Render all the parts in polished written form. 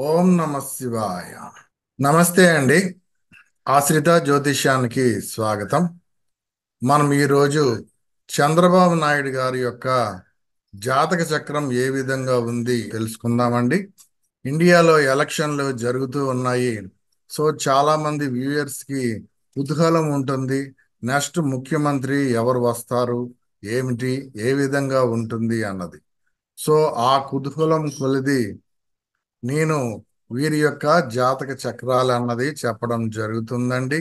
ఓం నమ శివాయ. నమస్తే అండి. ఆశ్రిత జ్యోతిష్యానికి స్వాగతం. మనం ఈరోజు చంద్రబాబు నాయుడు గారి యొక్క జాతక చక్రం ఏ విధంగా ఉంది తెలుసుకుందామండి. ఇండియాలో ఎలక్షన్లు జరుగుతూ ఉన్నాయి. సో చాలా మంది వ్యూయర్స్ కి కుతూహలం ఉంటుంది. నెక్స్ట్ ముఖ్యమంత్రి ఎవరు వస్తారు, ఏమిటి, ఏ విధంగా ఉంటుంది అన్నది. సో ఆ కుతూహలం కొలిది నేను వీరి యొక్క జాతక చక్రాలు అన్నది చెప్పడం జరుగుతుందండి.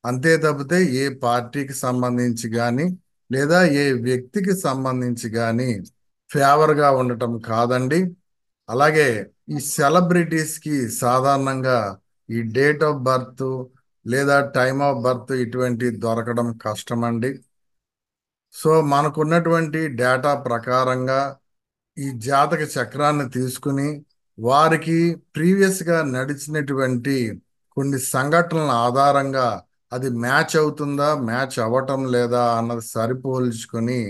అంతే తప్పితే ఏ పార్టీకి సంబంధించి కానీ లేదా ఏ వ్యక్తికి సంబంధించి కానీ ఫేవర్గా ఉండటం కాదండి. అలాగే ఈ సెలబ్రిటీస్ కి సాధారణంగా ఈ డేట్ ఆఫ్ బర్త్ లేదా టైమ్ ఆఫ్ బర్త్ ఇటువంటి దొరకడం కష్టమండి. సో మనకున్నటువంటి డేటా ప్రకారంగా ఈ జాతక చక్రాన్ని తీసుకుని వారికి ప్రీవియస్గా నడిచినటువంటి కొన్ని సంఘటనల ఆధారంగా అది మ్యాచ్ అవుతుందా, మ్యాచ్ అవ్వటం లేదా అన్నది సరిపోల్చుకొని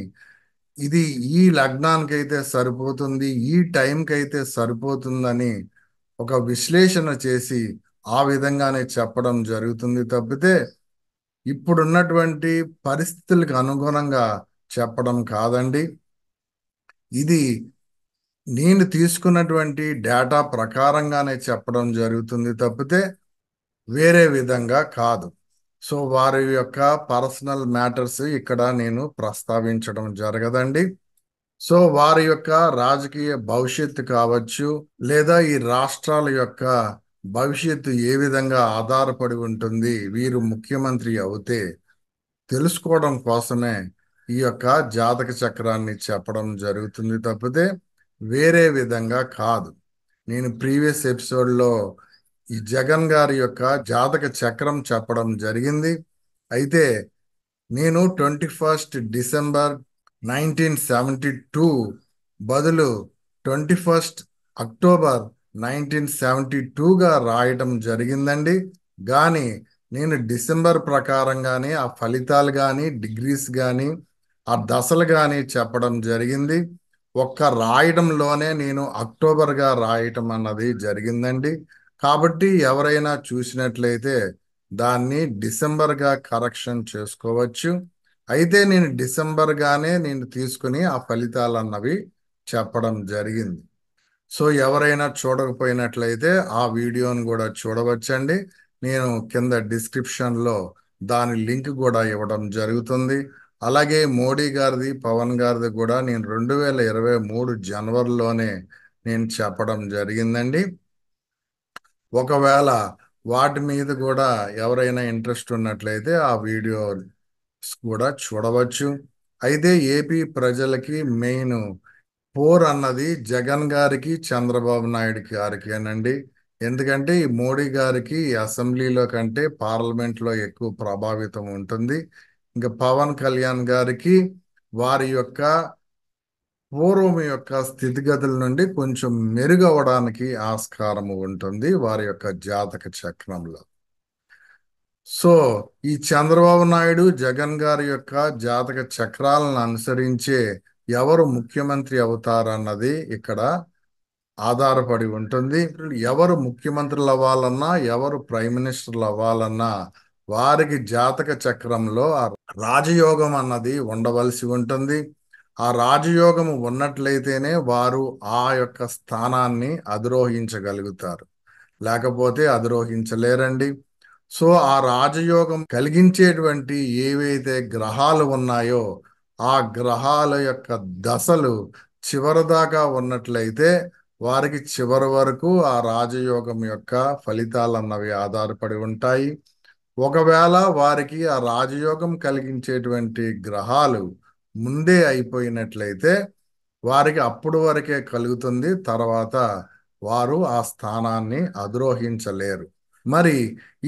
ఇది ఈ లగ్నానికి అయితే సరిపోతుంది, ఈ టైంకి అయితే సరిపోతుందని ఒక విశ్లేషణ చేసి ఆ విధంగానే చెప్పడం జరుగుతుంది తప్పితే ఇప్పుడున్నటువంటి పరిస్థితులకు అనుగుణంగా చెప్పడం కాదండి. ఇది నేను తీసుకున్నటువంటి డేటా ప్రకారంగానే చెప్పడం జరుగుతుంది తప్పితే వేరే విధంగా కాదు. సో వారి యొక్క పర్సనల్ మ్యాటర్స్ ఇక్కడ నేను ప్రస్తావించడం జరగదండి. సో వారి యొక్క రాజకీయ భవిష్యత్తు కావచ్చు లేదా ఈ రాష్ట్రాల యొక్క భవిష్యత్తు ఏ విధంగా ఆధారపడి ఉంటుంది వీరు ముఖ్యమంత్రి అవుతే తెలుసుకోవడం కోసమే ఈ యొక్క జాతక చక్రాన్ని చెప్పడం జరుగుతుంది తప్పితే వేరే విధంగా కాదు. నేను ప్రీవియస్ ఎపిసోడ్లో ఈ జగన్ గారి యొక్క జాతక చక్రం చెప్పడం జరిగింది. అయితే నేను 21 డిసెంబర్ 1972 బదులు 21 అక్టోబర్ 1972గా రాయటం జరిగిందండి. కానీ నేను డిసెంబర్ ప్రకారంగానే ఆ ఫలితాలు కానీ డిగ్రీస్ కానీ ఆ దశలు కానీ చెప్పడం జరిగింది. ఒక్క రాయడంలోనే నేను అక్టోబర్గా రాయటం అన్నది జరిగిందండి. కాబట్టి ఎవరైనా చూసినట్లయితే దాన్ని డిసెంబర్గా కరెక్షన్ చేసుకోవచ్చు. అయితే నేను డిసెంబర్గానే నేను తీసుకుని ఆ ఫలితాలు అన్నవి చెప్పడం జరిగింది. సో ఎవరైనా చూడకపోయినట్లయితే ఆ వీడియోను కూడా చూడవచ్చండి. నేను కింద డిస్క్రిప్షన్లో దాని లింక్ కూడా ఇవ్వడం జరుగుతుంది. అలాగే మోడీ గారిది, పవన్ గారిది కూడా నేను 2023 జనవరిలోనే నేను చెప్పడం జరిగిందండి. ఒకవేళ వాటి మీద కూడా ఎవరైనా ఇంట్రెస్ట్ ఉన్నట్లయితే ఆ వీడియో కూడా చూడవచ్చు. అయితే ఏపీ ప్రజలకి మెయిన్ పోర్ అన్నది జగన్ గారికి, చంద్రబాబు నాయుడు గారికేనండి. ఎందుకంటే ఈ మోడీ గారికి అసెంబ్లీలో కంటే పార్లమెంట్లో ఎక్కువ ప్రభావితం ఉంటుంది. ఇంకా పవన్ కళ్యాణ్ గారికి వారి యొక్క పూర్వం యొక్క స్థితిగతుల నుండి కొంచెం మెరుగవడానికి ఆస్కారం ఉంటుంది వారి యొక్క జాతక చక్రంలో. సో ఈ చంద్రబాబు నాయుడు, జగన్ గారి యొక్క జాతక చక్రాలను అనుసరించే ఎవరు ముఖ్యమంత్రి అవుతారన్నది ఇక్కడ ఆధారపడి ఉంటుంది. ఎవరు ముఖ్యమంత్రులు అవ్వాలన్నా, ఎవరు ప్రైమ్ మినిస్టర్లు అవ్వాలన్నా వారికి జాతక చక్రంలో ఆ రాజయోగం అన్నది ఉండవలసి ఉంటుంది. ఆ రాజయోగం ఉన్నట్లయితేనే వారు ఆ యొక్క స్థానాన్ని అధిరోహించగలుగుతారు, లేకపోతే అధిరోహించలేరండి. సో ఆ రాజయోగం కలిగించేటువంటి ఏవైతే గ్రహాలు ఉన్నాయో ఆ గ్రహాల యొక్క దశలు చివరిదాకా ఉన్నట్లయితే వారికి చివరి వరకు ఆ రాజయోగం యొక్క ఫలితాలు అన్నవి ఆధారపడి ఉంటాయి. ఒకవేళ వారికి ఆ రాజయోగం కలిగించేటువంటి గ్రహాలు ముందే అయిపోయినట్లయితే వారికి అప్పుడు వరకే కలుగుతుంది, తర్వాత వారు ఆ స్థానాన్ని అధిరోహించలేరు. మరి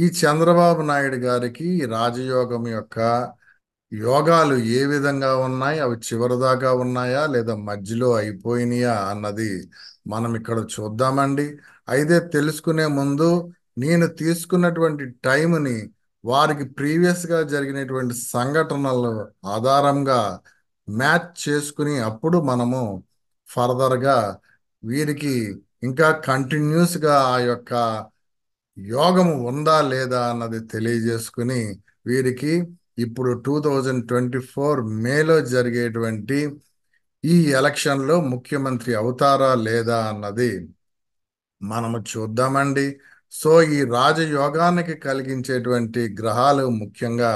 ఈ చంద్రబాబు నాయుడు గారికి ఈ రాజయోగం యొక్క యోగాలు ఏ విధంగా ఉన్నాయి, అవి చివరిదాకా ఉన్నాయా లేదా మధ్యలో అయిపోయినాయా అన్నది మనం ఇక్కడ చూద్దామండి. అయితే తెలుసుకునే ముందు నేను తీసుకున్నటువంటి టైంని వారికి ప్రీవియస్గా జరిగినటువంటి సంఘటనలు ఆధారంగా మ్యాచ్ చేసుకుని అప్పుడు మనము ఫర్దర్గా వీరికి ఇంకా కంటిన్యూస్గా ఆ యొక్క యోగము ఉందా లేదా అన్నది తెలియజేసుకుని వీరికి ఇప్పుడు 2024 మేలో జరిగేటువంటి ఈ ఎలక్షన్లో ముఖ్యమంత్రి అవుతారా లేదా అన్నది మనము చూద్దామండి. సో ఈ రాజయోగానికి కలిగించేటువంటి గ్రహాలు ముఖ్యంగా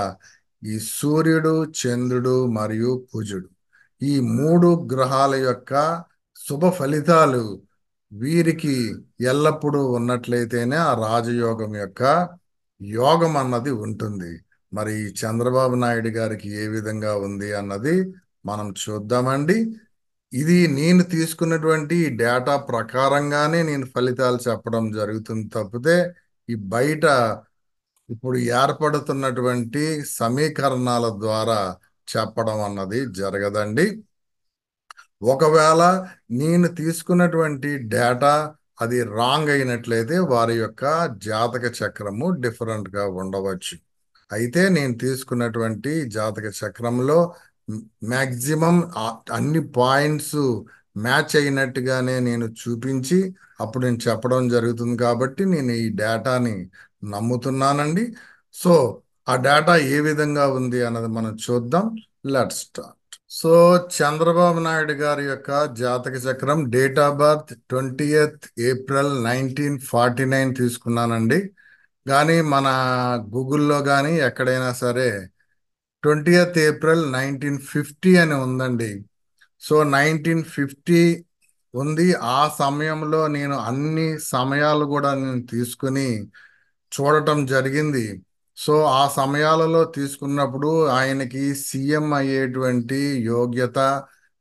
ఈ సూర్యుడు, చంద్రుడు మరియు కుజుడు. ఈ మూడు గ్రహాల యొక్క శుభ ఫలితాలు వీరికి ఎల్లప్పుడూ ఉన్నట్లయితేనే ఆ రాజయోగం యొక్క యోగం అన్నది ఉంటుంది. మరి ఈ చంద్రబాబు నాయుడు గారికి ఏ విధంగా ఉంది అన్నది మనం చూద్దామండి. ఇది నేను తీసుకున్నటువంటి డేటా ప్రకారంగానే నేను ఫలితాలు చెప్పడం జరుగుతుంది తప్పితే ఈ బయట ఇప్పుడు ఏర్పడుతున్నటువంటి సమీకరణాల ద్వారా చెప్పడం అన్నది జరగదండి. ఒకవేళ నేను తీసుకున్నటువంటి డేటా అది రాంగ్ అయినట్లయితే వారి యొక్క జాతక చక్రము డిఫరెంట్గా ఉండవచ్చు. అయితే నేను తీసుకున్నటువంటి జాతక చక్రంలో మ్యాక్సిమం అన్ని పాయింట్స్ మ్యాచ్ అయినట్టుగానే నేను చూపించి అప్పుడు నేను చెప్పడం జరుగుతుంది కాబట్టి నేను ఈ డేటాని నమ్ముతున్నానండి. సో ఆ డేటా ఏ విధంగా ఉంది అన్నది మనం చూద్దాం. Let's start. So Chandrababu Naidu గారి యొక్క జాతక చక్రం date of birth 20th April 1949 తీసుకున్నానండి. కానీ మన గూగుల్లో కానీ ఎక్కడైనా సరే 20th April 1950 అని ఉందండి. సో 1950 ఉంది. ఆ సమయంలో నేను అన్ని సమయాలు కూడా నేను తీసుకుని చూడటం జరిగింది. సో ఆ సమయాలలో తీసుకున్నప్పుడు ఆయనకి సీఎం అయ్యేటువంటి యోగ్యత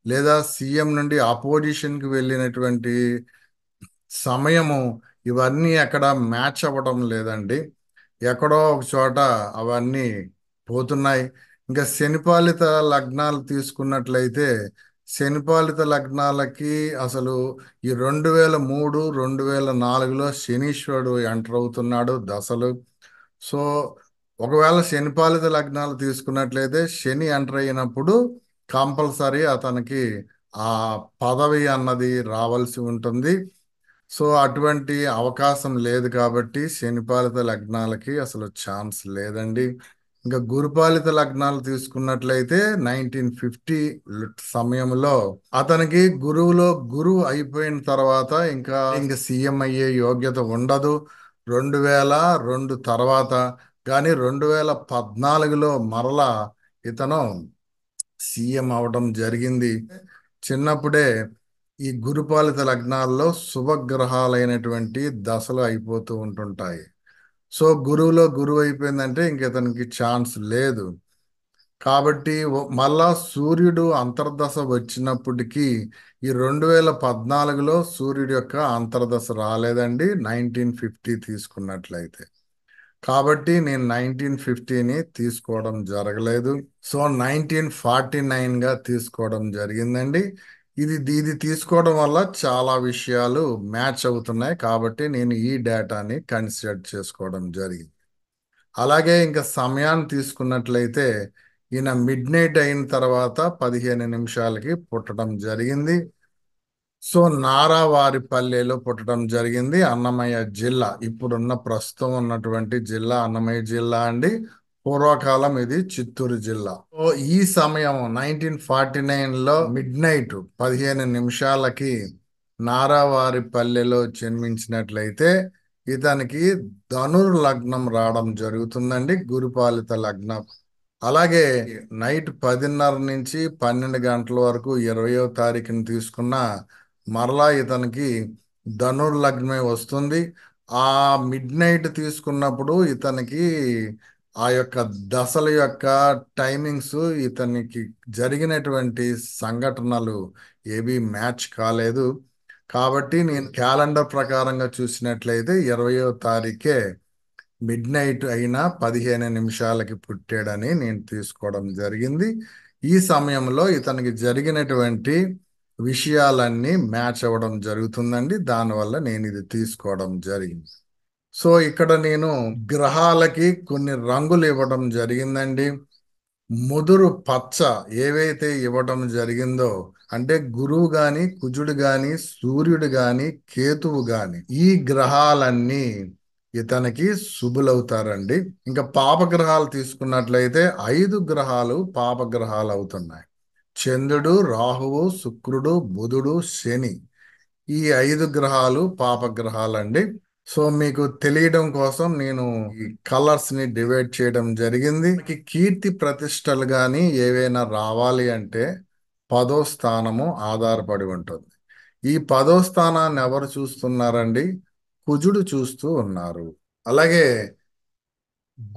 లేదా సీఎం నుండి అపోజిషన్కి వెళ్ళినటువంటి సమయము ఇవన్నీ ఎక్కడ మ్యాచ్ అవ్వడం లేదండి. ఎక్కడో ఒక చోట అవన్నీ పోతున్నాయి. ఇంకా శనిపాలిత లగ్నాలు తీసుకున్నట్లయితే శనిపాలిత లగ్నాలకి అసలు ఈ 2003 2004లో శనీశ్వరుడు ఎంటర్ అవుతున్నాడు దశలు. సో ఒకవేళ శనిపాలిత లగ్నాలు తీసుకున్నట్లయితే శని ఎంటర్ అయినప్పుడు కంపల్సరీ అతనికి ఆ పదవి అన్నది రావాల్సి ఉంటుంది. సో అటువంటి అవకాశం లేదు కాబట్టి శనిపాలిత లగ్నాలకి అసలు ఛాన్స్ లేదండి. ఇంకా గురుపాలిత లగ్నాలు తీసుకున్నట్లయితే 1950 సమయంలో అతనికి గురువులో గురువు అయిపోయిన తర్వాత ఇంకా సీఎం అయ్యే యోగ్యత ఉండదు. 2002 తర్వాత కానీ 2014లో మరలా ఇతను సీఎం అవడం జరిగింది. చిన్నప్పుడే ఈ గురుపాలిత లగ్నాల్లో శుభగ్రహాలైనటువంటి దశలు అయిపోతూ ఉంటుంటాయి. సో గురువులో గురువు అయిపోయిందంటే ఇంక ఇతనికి ఛాన్స్ లేదు. కాబట్టి మళ్ళా సూర్యుడు అంతర్దశ వచ్చినప్పటికీ ఈ 2014లో సూర్యుడు యొక్క అంతర్దశ రాలేదండి 1950 తీసుకున్నట్లయితే. కాబట్టి నేను 1950ని తీసుకోవడం జరగలేదు. సో 1949గా తీసుకోవడం జరిగిందండి. ఇది తీసుకోవడం వల్ల చాలా విషయాలు మ్యాచ్ అవుతున్నాయి కాబట్టి నేను ఈ డేటాని కన్సిడర్ చేసుకోవడం జరిగింది. అలాగే ఇంకా సమయాన్ని తీసుకున్నట్లయితే ఈయన మిడ్ నైట్ అయిన తర్వాత 15 నిమిషాలకి పుట్టడం జరిగింది. సో నారావారిపల్లెలో పుట్టడం జరిగింది. అన్నమయ్య జిల్లా ఇప్పుడున్న ప్రస్తుతం ఉన్నటువంటి జిల్లా అన్నమయ్య జిల్లా అండి. పూర్వకాలం ఇది చిత్తూరు జిల్లా. సో ఈ సమయం 1949లో మిడ్ నైట్ 15 నిమిషాలకి నారావారిపల్లెలో జన్మించినట్లయితే ఇతనికి ధనుర్ లగ్నం రావడం జరుగుతుందండి. గురుపాలిత లగ్నం. అలాగే నైట్ 10:30 నుంచి 12 గంటల వరకు 20వ తారీఖుని తీసుకున్న మరలా ఇతనికి ధనుర్లగ్నమే వస్తుంది. ఆ మిడ్ నైట్ తీసుకున్నప్పుడు ఇతనికి ఆ యొక్క దశల యొక్క టైమింగ్స్ ఇతనికి జరిగినటువంటి సంఘటనలు ఏవి మ్యాచ్ కాలేదు. కాబట్టి నేను క్యాలెండర్ ప్రకారంగా చూసినట్లయితే 20వ తారీఖే మిడ్ నైట్ అయినా 15 నిమిషాలకి పుట్టాడని నేను తీసుకోవడం జరిగింది. ఈ సమయంలో ఇతనికి జరిగినటువంటి విషయాలన్నీ మ్యాచ్ అవ్వడం జరుగుతుందండి. దానివల్ల నేను ఇది తీసుకోవడం జరిగింది. సో ఇక్కడ నేను గ్రహాలకి కొన్ని రంగులు ఇవ్వడం జరిగిందండి. ముదురు పచ్చ ఏవైతే ఇవ్వడం జరిగిందో అంటే గురువు గాని, కుజుడు గాని, సూర్యుడు గాని, కేతువు గాని ఈ గ్రహాలన్నీ ఇతనికి శుభులవుతారండి. ఇంకా పాపగ్రహాలు తీసుకున్నట్లయితే 5 గ్రహాలు పాపగ్రహాలు అవుతున్నాయి. చంద్రుడు, రాహువు, శుక్రుడు, బుధుడు, శని ఈ 5 గ్రహాలు పాపగ్రహాలండి. సో మీకు తెలియడం కోసం నేను ఈ కలర్స్ ని డివైడ్ చేయడం జరిగింది. కీర్తి ప్రతిష్టలు గాని ఏవైనా రావాలి అంటే 10వ స్థానము ఆధారపడి ఉంటుంది. ఈ 10వ స్థానాన్ని ఎవరు చూస్తున్నారండి? కుజుడు చూస్తూ ఉన్నారు. అలాగే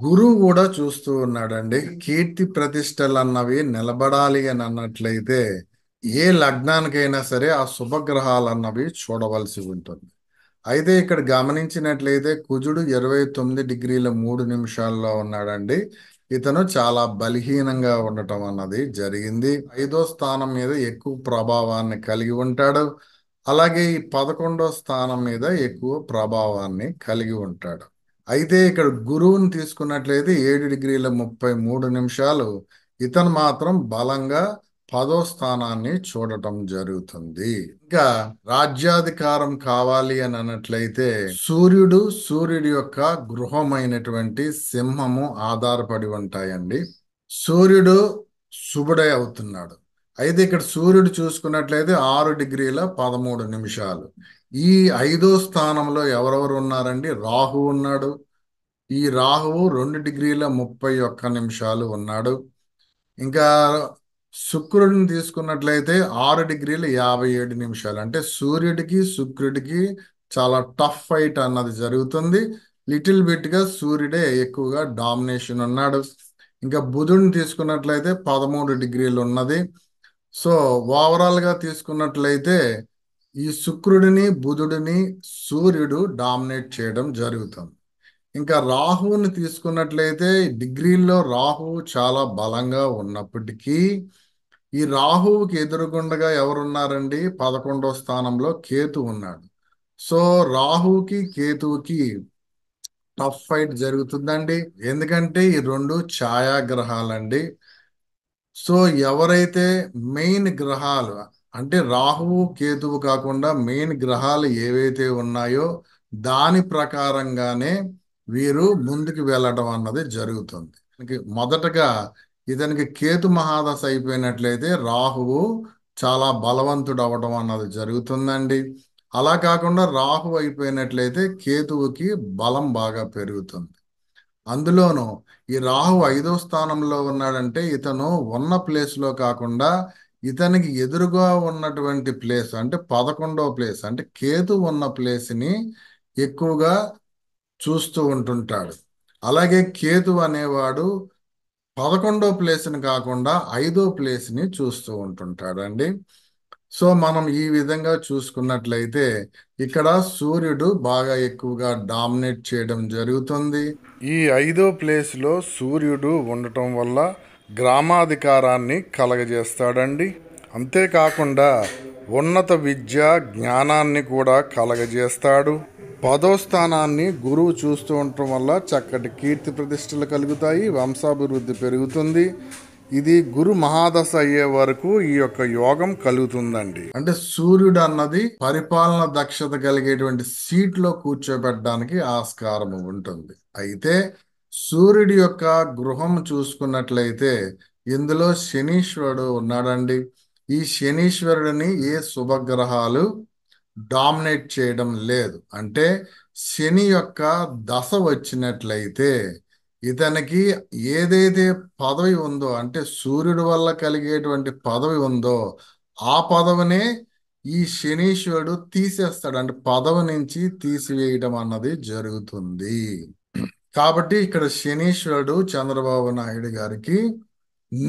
గురువు కూడా చూస్తూ ఉన్నాడండి. కీర్తి ప్రతిష్టలు అన్నవి నిలబడాలి అని అన్నట్లయితే ఏ లగ్నానికైనా సరే ఆ శుభగ్రహాలు అన్నవి చూడవలసి ఉంటుంది. అయితే ఇక్కడ గమనించినట్లయితే కుజుడు 29 డిగ్రీల 3 నిమిషాల్లో ఉన్నాడండి. ఇతను చాలా బలహీనంగా ఉండటం అన్నది జరిగింది. 5వ స్థానం మీద ఎక్కువ ప్రభావాన్ని కలిగి ఉంటాడు. అలాగే ఈ 11వ స్థానం మీద ఎక్కువ ప్రభావాన్ని కలిగి ఉంటాడు. అయితే ఇక్కడ గురువుని తీసుకున్నట్లయితే 7 డిగ్రీల 33 నిమిషాలు ఇతను మాత్రం బలంగా 10వ స్థానాన్ని చూడటం జరుగుతుంది. ఇంకా రాజ్యాధికారం కావాలి అని అన్నట్లయితే సూర్యుడి యొక్క గృహమైనటువంటి సింహము ఆధారపడి ఉంటాయండి. సూర్యుడు శుభుడై అవుతున్నాడు. అయితే ఇక్కడ సూర్యుడు చూసుకున్నట్లయితే 6 డిగ్రీల 13 నిమిషాలు. ఈ 5వ స్థానంలో ఎవరెవరు ఉన్నారండి? రాహు ఉన్నాడు. ఈ రాహువు 2 డిగ్రీల 31 నిమిషాలు ఉన్నాడు. ఇంకా శుక్రుడిని తీసుకున్నట్లయితే 6 డిగ్రీల 57 నిమిషాలు. అంటే సూర్యుడికి శుక్రుడికి చాలా టఫ్ ఫైట్ అన్నది జరుగుతుంది. లిటిల్ బిట్ గా సూర్యుడే ఎక్కువగా డామినేషన్ ఉన్నాడు. ఇంకా బుధుడిని తీసుకున్నట్లయితే 13 డిగ్రీలు ఉన్నది. సో ఓవరాల్ గా తీసుకున్నట్లయితే ఈ శుక్రుడిని బుధుడిని సూర్యుడు డామినేట్ చేయడం జరుగుతుంది. ఇంకా రాహువుని తీసుకున్నట్లయితే డిగ్రీల్లో రాహువు చాలా బలంగా ఉన్నప్పటికీ ఈ రాహువుకి ఎదురుగుండగా ఎవరున్నారండి? 11వ స్థానంలో కేతు ఉన్నాడు. సో రాహువుకి కేతువుకి టఫ్ ఫైట్ జరుగుతుందండి. ఎందుకంటే ఈ రెండు ఛాయాగ్రహాలండి. సో ఎవరైతే మెయిన్ గ్రహాలు అంటే రాహువు కేతువు కాకుండా మెయిన్ గ్రహాలు ఏవైతే ఉన్నాయో దాని ప్రకారంగానే వీరు ముందుకు వెళ్ళడం అన్నది జరుగుతుంది. మొదటగా ఇతనికి కేతు మహాదశ అయిపోయినట్లయితే రాహువు చాలా బలవంతుడు అవడం అన్నది జరుగుతుందండి. అలా కాకుండా రాహు అయిపోయినట్లయితే కేతువుకి బలం బాగా పెరుగుతుంది. అందులోనూ ఈ రాహు 5వ స్థానంలో ఉన్నాడంటే ఇతను ఉన్న ప్లేస్ లో కాకుండా ఇతనికి ఎదురుగా ఉన్నటువంటి ప్లేస్ అంటే 11వ ప్లేస్ అంటే కేతు ఉన్న ప్లేస్ ని ఎక్కువగా చూస్తూ ఉంటుంటాడు. అలాగే కేతు అనేవాడు 11వ ప్లేస్ని కాకుండా 5వ ప్లేస్ని చూస్తూ ఉంటుంటాడండి. సో మనం ఈ విధంగా చూసుకున్నట్లయితే ఇక్కడ సూర్యుడు బాగా ఎక్కువగా డామినేట్ చేయడం జరుగుతుంది. ఈ 5వ ప్లేస్లో సూర్యుడు ఉండటం వల్ల గ్రామాధికారాన్ని కలగజేస్తాడండి. అంతేకాకుండా ఉన్నత విద్య జ్ఞానాన్ని కూడా కలగజేస్తాడు. 10వ స్థానాన్ని గురువు చూస్తూ ఉండటం వల్ల చక్కటి కీర్తి ప్రతిష్టలు కలుగుతాయి, వంశాభివృద్ధి పెరుగుతుంది. ఇది గురు మహాదశ అయ్యే వరకు ఈ యొక్క యోగం కలుగుతుందండి. అంటే సూర్యుడు అన్నది పరిపాలన దక్షత కలిగేటువంటి సీట్లో కూర్చోబెట్టడానికి ఆస్కారం ఉంటుంది. అయితే సూర్యుడి యొక్క గృహం చూసుకున్నట్లయితే ఇందులో శనీశ్వరుడు ఉన్నాడండి. ఈ శనీశ్వరుడిని ఏ శుభగ్రహాలు డామినేట్ చేయడం లేదు. అంటే శని యొక్క దశ వచ్చినట్లయితే ఇతనికి ఏదైతే పదవి ఉందో అంటే సూర్యుడి వల్ల కలిగేటువంటి పదవి ఉందో ఆ పదవినే ఈ శనీశ్వరుడు తీసేస్తాడు. అంటే పదవి నుంచి తీసివేయడం అన్నది జరుగుతుంది. కాబట్టి ఇక్కడ శనీశ్వరుడు చంద్రబాబు నాయుడు గారికి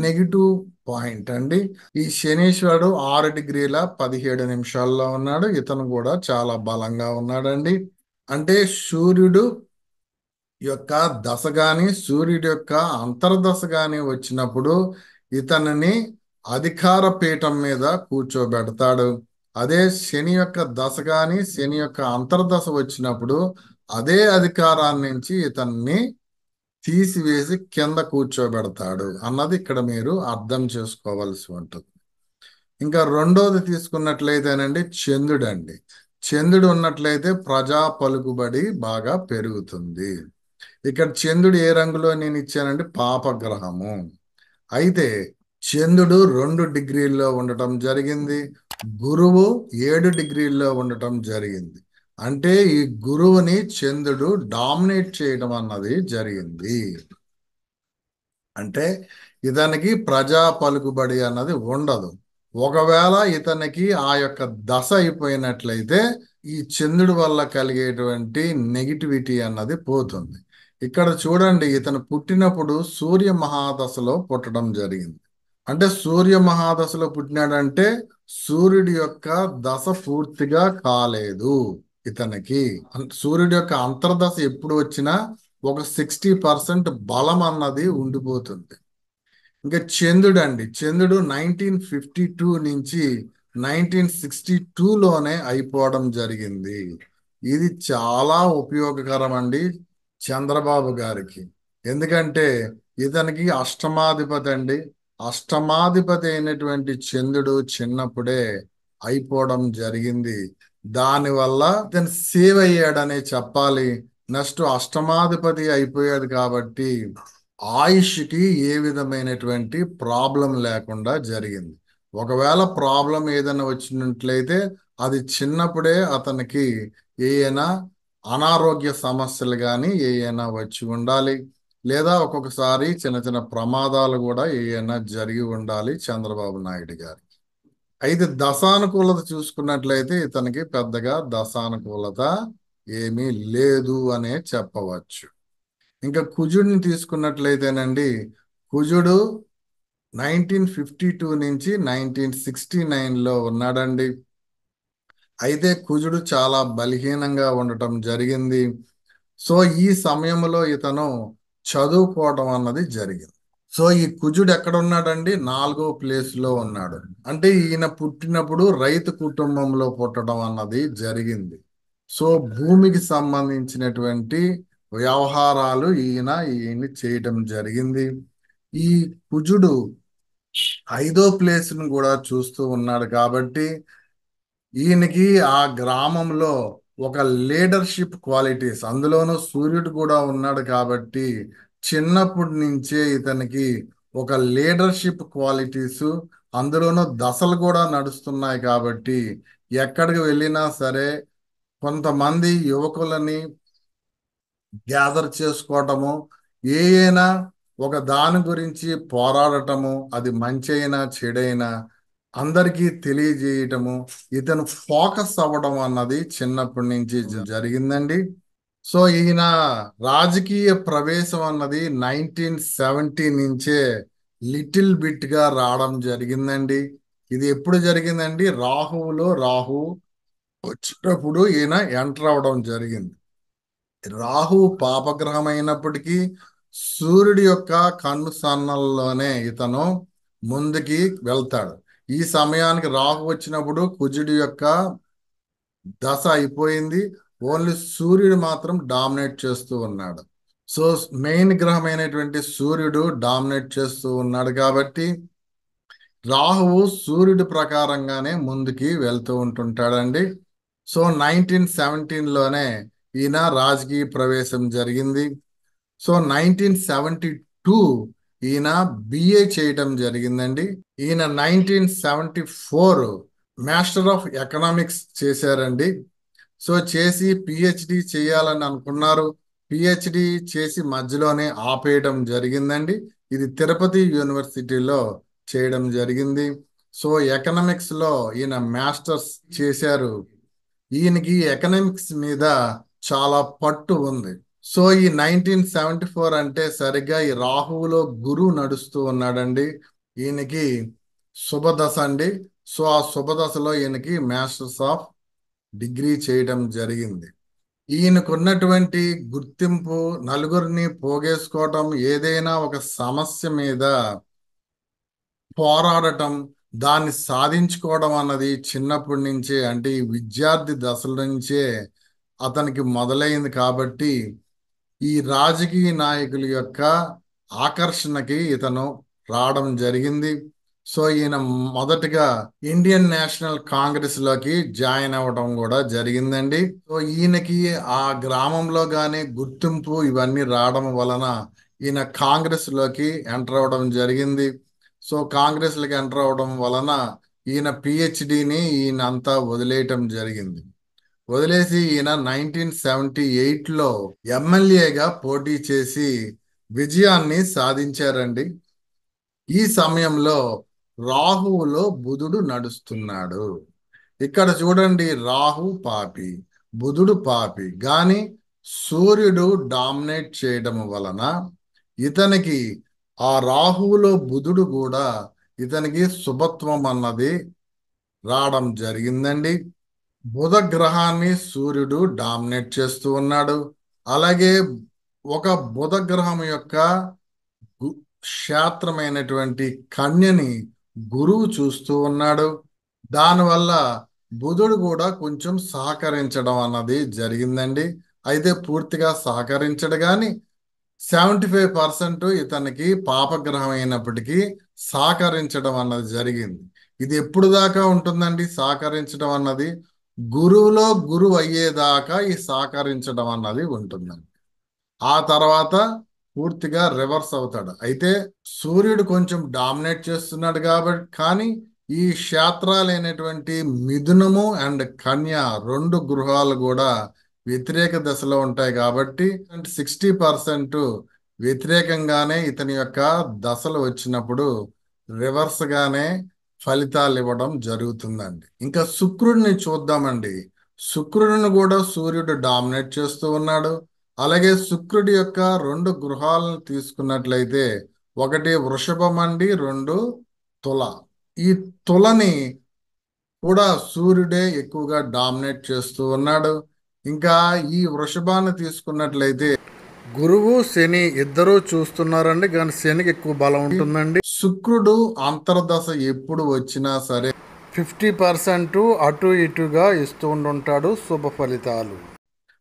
నెగిటివ్ పాయింట్ అండి. ఈ శనీశ్వరుడు 6 డిగ్రీల 17 నిమిషాల్లో ఉన్నాడు. ఇతను కూడా చాలా బలంగా ఉన్నాడండి. అంటే సూర్యుడు యొక్క దశ గాని సూర్యుడి యొక్క అంతర్దశ గాని వచ్చినప్పుడు ఇతనిని అధికార పీఠం మీద కూర్చోబెడతాడు. అదే శని యొక్క దశ గాని శని యొక్క అంతర్దశ వచ్చినప్పుడు అదే అధికారాన్ని నుంచి ఇతన్ని తీసివేసి కింద కూర్చోబెడతాడు అన్నది ఇక్కడ మీరు అర్థం చేసుకోవాల్సి ఉంటుంది. ఇంకా రెండోది తీసుకున్నట్లయితేనండి చంద్రుడు అండి. చంద్రుడు ఉన్నట్లయితే ప్రజా పలుకుబడి బాగా పెరుగుతుంది. ఇక్కడ చంద్రుడు ఏ రంగులో నేను ఇచ్చానండి? పాపగ్రహము. అయితే చంద్రుడు 2 డిగ్రీల్లో ఉండటం జరిగింది. గురువు 7 డిగ్రీల్లో ఉండటం జరిగింది. అంటే ఈ గురువుని చంద్రుడు డామినేట్ చేయడం అన్నది జరిగింది. అంటే ఇతనికి ప్రజా పలుకుబడి అన్నది ఉండదు. ఒకవేళ ఇతనికి ఆ యొక్క దశ అయిపోయినట్లయితే ఈ చంద్రుడి వల్ల కలిగేటువంటి నెగిటివిటీ అన్నది పోతుంది. ఇక్కడ చూడండి, ఇతను పుట్టినప్పుడు సూర్య మహాదశలో పుట్టడం జరిగింది. అంటే సూర్య మహాదశలో పుట్టినాడంటే సూర్యుడి యొక్క దశ పూర్తిగా కాలేదు ఇతనికి. సూర్యుడి యొక్క అంతర్దశ ఎప్పుడు వచ్చినా ఒక 60% బలం అన్నది ఉండిపోతుంది. ఇంకా చంద్రుడు అండి, చంద్రుడు 1952 నుంచి 1962లోనే అయిపోవడం జరిగింది. ఇది చాలా ఉపయోగకరం అండి చంద్రబాబు గారికి. ఎందుకంటే ఇతనికి అష్టమాధిపతి అండి. అష్టమాధిపతి అయినటువంటి చంద్రుడు చిన్నప్పుడే అయిపోవడం జరిగింది. దానివల్ల ఇతను సేవ్ అయ్యాడనే చెప్పాలి. నెక్స్ట్ అష్టమాధిపతి అయిపోయాడు కాబట్టి ఆయుష్కి ఏ విధమైనటువంటి ప్రాబ్లం లేకుండా జరిగింది. ఒకవేళ ప్రాబ్లం ఏదైనా వచ్చినట్లయితే అది చిన్నప్పుడే అతనికి ఏమైనా అనారోగ్య సమస్యలు కానీ ఏమైనా వచ్చి ఉండాలి. లేదా ఒక్కొక్కసారి చిన్న చిన్న ప్రమాదాలు కూడా ఏమైనా జరిగి ఉండాలి చంద్రబాబు నాయుడు గారు. అయితే దశానుకూలత చూసుకున్నట్లయితే ఇతనికి పెద్దగా దశానుకూలత ఏమీ లేదు అనే చెప్పవచ్చు. ఇంకా కుజుడిని తీసుకున్నట్లయితేనండి, కుజుడు 1952 నుంచి 1969లో ఉన్నాడండి. అయితే కుజుడు చాలా బలహీనంగా ఉండటం జరిగింది. సో ఈ సమయంలో ఇతను చదువుకోవడం అన్నది జరిగింది. సో ఈ కుజుడు ఎక్కడ ఉన్నాడండి? 4వ ప్లేస్లో ఉన్నాడు. అంటే ఈయన పుట్టినప్పుడు రైతు కుటుంబంలో పుట్టడం అన్నది జరిగింది. సో భూమికి సంబంధించినటువంటి వ్యవహారాలు ఈయన చేయటం జరిగింది. ఈ కుజుడు 5వ ప్లేస్ను కూడా చూస్తూ ఉన్నాడు కాబట్టి ఈయనకి ఆ గ్రామంలో ఒక లీడర్షిప్ క్వాలిటీస్, అందులోనూ సూర్యుడు కూడా ఉన్నాడు కాబట్టి చిన్నప్పటి నుంచే ఇతనికి ఒక లీడర్షిప్ క్వాలిటీస్, అందులోనూ దశలు కూడా నడుస్తున్నాయి కాబట్టి ఎక్కడికి వెళ్ళినా సరే కొంతమంది యువకులని గ్యాదర్ చేసుకోవటము, ఏమైనా ఒక దాని గురించి పోరాడటము, అది మంచి అయినా చెడైనా అందరికీ తెలియజేయటము, ఇతను ఫోకస్ అవ్వడం అన్నది చిన్నప్పటి నుంచి జరిగిందండి. సో ఈయన రాజకీయ ప్రవేశం అన్నది 1970 నుంచే లిటిల్ బిట్ గా రావడం జరిగిందండి. ఇది ఎప్పుడు జరిగిందండి? రాహు వచ్చినప్పుడు ఈయన ఎంటర్ అవడం జరిగింది. రాహు పాపగ్రహం అయినప్పటికీ సూర్యుడి యొక్క కన్ను సన్నల్లోనే ఇతను ముందుకి వెళ్తాడు. ఈ సమయానికి రాహు వచ్చినప్పుడు కుజుడి యొక్క దశ అయిపోయింది. ఓన్లీ సూర్యుడు మాత్రం డామినేట్ చేస్తూ ఉన్నాడు. సో మెయిన్ గ్రహమైనటువంటి సూర్యుడు డామినేట్ చేస్తూ ఉన్నాడు కాబట్టి రాహువు సూర్యుడి ప్రకారంగానే ముందుకి వెళ్తూ ఉంటుంటాడండి. సో 1917లోనే ఈయన రాజకీయ ప్రవేశం జరిగింది. సో 1972 ఈయన బిఏ చేయటం జరిగిందండి. ఈయన 1974 మాస్టర్ ఆఫ్ ఎకనామిక్స్ చేశారండి. సో చేసి పిహెచ్డి చేయాలని అనుకున్నారు. పిహెచ్డి చేసి మధ్యలోనే ఆపేయడం జరిగిందండి. ఇది తిరుపతి యూనివర్సిటీలో చేయడం జరిగింది. సో ఎకనామిక్స్ లో ఈయన మాస్టర్స్ చేశారు. ఈయనకి ఎకనామిక్స్ మీద చాలా పట్టు ఉంది. సో ఈ 1974 అంటే సరిగ్గా ఈ రాహువులో గురువు నడుస్తూ ఉన్నాడండి. ఈయనకి శుభదశ అండి. సో ఆ శుభదశలో ఈయనకి మాస్టర్స్ ఆఫ్ డిగ్రీ చేయడం జరిగింది. ఈయనకున్నటువంటి గుర్తింపు, నలుగురిని పోగేసుకోవటం, ఏదైనా ఒక సమస్య మీద పోరాడటం, దాన్ని సాధించుకోవడం అన్నది చిన్నప్పటి నుంచే, అంటే ఈ విద్యార్థి దశల నుంచే అతనికి మొదలైంది కాబట్టి ఈ రాజకీయ నాయకుల యొక్క ఆకర్షణకి ఇతను రావడం జరిగింది. సో ఈయన మొదటగా ఇండియన్ నేషనల్ కాంగ్రెస్ లోకి జాయిన్ అవ్వడం కూడా జరిగిందండి. సో ఈయనకి ఆ గ్రామంలో గాని గుర్తింపు ఇవన్నీ రావడం వలన ఈయన కాంగ్రెస్ లోకి ఎంటర్ అవ్వడం జరిగింది. సో కాంగ్రెస్ లోకి ఎంటర్ అవ్వడం వలన ఈయన పిహెచ్డిని ఈయన అంతా వదిలేయటం జరిగింది. వదిలేసి ఈయన 1978లో ఎమ్మెల్యేగా పోటీ చేసి విజయాన్ని సాధించారండి. ఈ సమయంలో రాహువులో బుధుడు నడుస్తున్నాడు. ఇక్కడ చూడండి, రాహు పాపి, బుధుడు పాపి, గాని సూర్యుడు డామినేట్ చేయడం వలన ఇతనికి ఆ రాహువులో బుధుడు కూడా ఇతనికి శుభత్వం అన్నది రావడం జరిగిందండి. బుధ గ్రహాన్ని సూర్యుడు డామినేట్ చేస్తూ ఉన్నాడు. అలాగే ఒక బుధ గ్రహం యొక్క గు- క్షేత్రమైనటువంటి కన్యని గురువు చూస్తూ ఉన్నాడు. దానివల్ల బుధుడు కూడా కొంచెం సహకరించడం అన్నది జరిగిందండి. అయితే పూర్తిగా సహకరించడు కానీ 75% ఇతనికి పాపగ్రహం అయినప్పటికీ సహకరించడం అన్నది జరిగింది. ఇది ఎప్పుడు దాకా ఉంటుందండి సహకరించడం అన్నది? గురువులో గురువు అయ్యేదాకా ఈ సహకరించడం అన్నది ఉంటుందండి. ఆ తర్వాత పూర్తిగా రివర్స్ అవుతాడు. అయితే సూర్యుడు కొంచెం డామినేట్ చేస్తున్నాడు కాబట్టి, కానీ ఈ క్షేత్రాలైనటువంటి మిథునము అండ్ కన్య రెండు గృహాలు కూడా వ్యతిరేక దశలో ఉంటాయి కాబట్టి 60% వ్యతిరేకంగానే ఇతని యొక్క దశలు వచ్చినప్పుడు రివర్స్ గానే ఫలితాలు ఇవ్వడం జరుగుతుందండి. ఇంకా శుక్రుడిని చూద్దామండి. శుక్రుడిని కూడా సూర్యుడు డామినేట్ చేస్తూ ఉన్నాడు. అలాగే శుక్రుడి యొక్క రెండు గృహాలను తీసుకున్నట్లయితే ఒకటి వృషభం అండి, రెండు తుల. ఈ తులని కూడా సూర్యుడే ఎక్కువగా డామినేట్ చేస్తూ ఉన్నాడు. ఇంకా ఈ వృషభాన్ని తీసుకున్నట్లయితే గురువు శని ఇద్దరూ చూస్తున్నారండి, కానీ శనికి ఎక్కువ బలం ఉంటుందండి. శుక్రుడు అంతర్దశ ఎప్పుడు వచ్చినా సరే 50% అటు ఇటుగా ఇస్తూ ఉంటుంటాడు శుభ ఫలితాలు.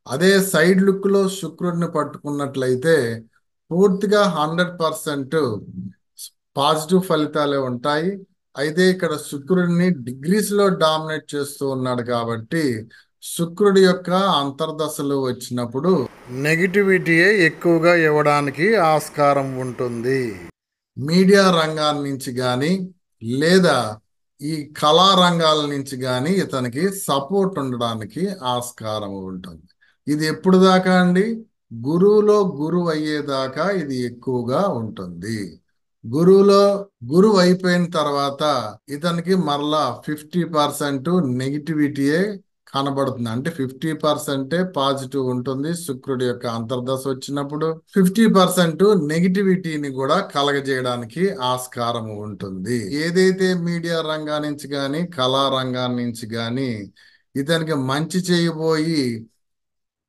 అదే సైడ్ లుక్ లో శుక్రుడిని పట్టుకున్నట్లయితే పూర్తిగా 100% పాజిటివ్ ఫలితాలే ఉంటాయి. అయితే ఇక్కడ శుక్రుడిని డిగ్రీస్ లో డామినేట్ చేస్తూ ఉన్నాడు కాబట్టి శుక్రుడి యొక్క అంతర్దశలు వచ్చినప్పుడు నెగిటివిటీయే ఎక్కువగా ఇవ్వడానికి ఆస్కారం ఉంటుంది. మీడియా రంగాల నుంచి కానీ లేదా ఈ కళా రంగాల నుంచి కానీ ఇతనికి సపోర్ట్ ఉండడానికి ఆస్కారం ఉంటుంది. ఇది ఎప్పుడు దాకా అండి? గురువులో గురువు అయ్యేదాకా ఇది ఎక్కువగా ఉంటుంది. గురువులో గురువు అయిపోయిన తర్వాత ఇతనికి మరలా 50% నెగిటివిటీయే కనబడుతుంది. అంటే 50% పాజిటివ్ ఉంటుంది శుక్రుడి యొక్క అంతర్దశ వచ్చినప్పుడు. 50% నెగిటివిటీని కూడా కలగజేయడానికి ఆస్కారం ఉంటుంది. ఏదైతే మీడియా రంగా నుంచి కానీ కళా రంగాన్ని నుంచి కానీ ఇతనికి మంచి చేయబోయి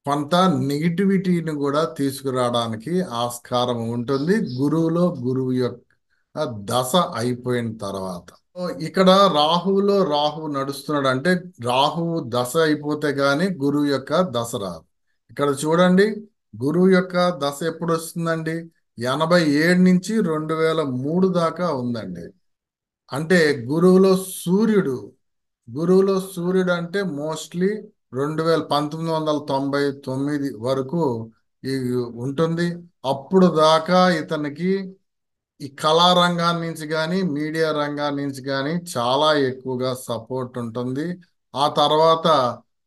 కొంత నెగిటివిటీని కూడా తీసుకురావడానికి ఆస్కారం ఉంటుంది గురువులో గురువు యొక్క దశ అయిపోయిన తర్వాత. ఇక్కడ రాహువులో రాహువు నడుస్తున్నాడు అంటే రాహువు దశ అయిపోతే గాని గురువు యొక్క దశ రాదు. ఇక్కడ చూడండి, గురువు యొక్క దశ ఎప్పుడు వస్తుందండి? 87 నుంచి 2003 దాకా ఉందండి. అంటే గురువులో సూర్యుడు గురువులో సూర్యుడు అంటే మోస్ట్లీ 1999 వరకు ఈ ఉంటుంది. అప్పుడు దాకా ఇతనికి ఈ కళా రంగాన్ని నుంచి కానీ మీడియా రంగాన్ని నుంచి కానీ చాలా ఎక్కువగా సపోర్ట్ ఉంటుంది. ఆ తర్వాత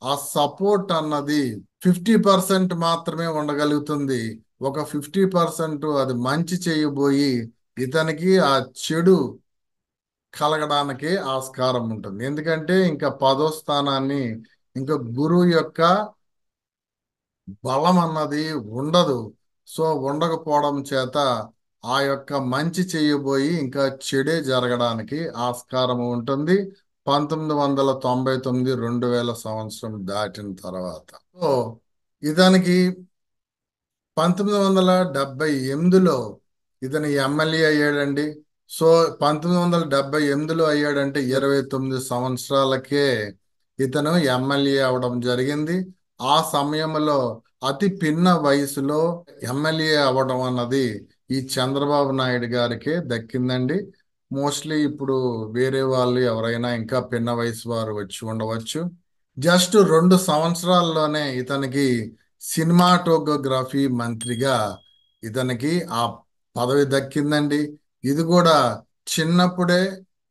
ఆ సపోర్ట్ అన్నది 50% మాత్రమే ఉండగలుగుతుంది. ఒక 50% అది మంచి చేయబోయి ఇతనికి ఆ చెడు కలగడానికి ఆస్కారం ఉంటుంది. ఎందుకంటే ఇంకా 10వ స్థానాన్ని ఇంకా గురువు యొక్క బలం అన్నది ఉండదు. సో ఉండకపోవడం చేత ఆ యొక్క మంచి చేయబోయి ఇంకా చెడే జరగడానికి ఆస్కారం ఉంటుంది 1999 2000 సంవత్సరం దాటిన తర్వాత. సో ఇతనికి 1978లో ఇతను ఎమ్మెల్యే అయ్యాడండి. సో 1978లో అయ్యాడంటే 29 సంవత్సరాలకే ఇతను ఎమ్మెల్యే అవడం జరిగింది. ఆ సమయంలో అతి పిన్న వయసులో ఎమ్మెల్యే అవ్వడం అన్నది ఈ చంద్రబాబు నాయుడు గారికే దక్కిందండి. మోస్ట్లీ ఇప్పుడు వేరే వాళ్ళు ఎవరైనా ఇంకా పిన్న వయసు వారు వచ్చి ఉండవచ్చు. జస్ట్ 2 సంవత్సరాల్లోనే ఇతనికి సినిమాటోగ్రఫీ మంత్రిగా ఇతనికి ఆ పదవి దక్కిందండి. ఇది కూడా చిన్నప్పుడే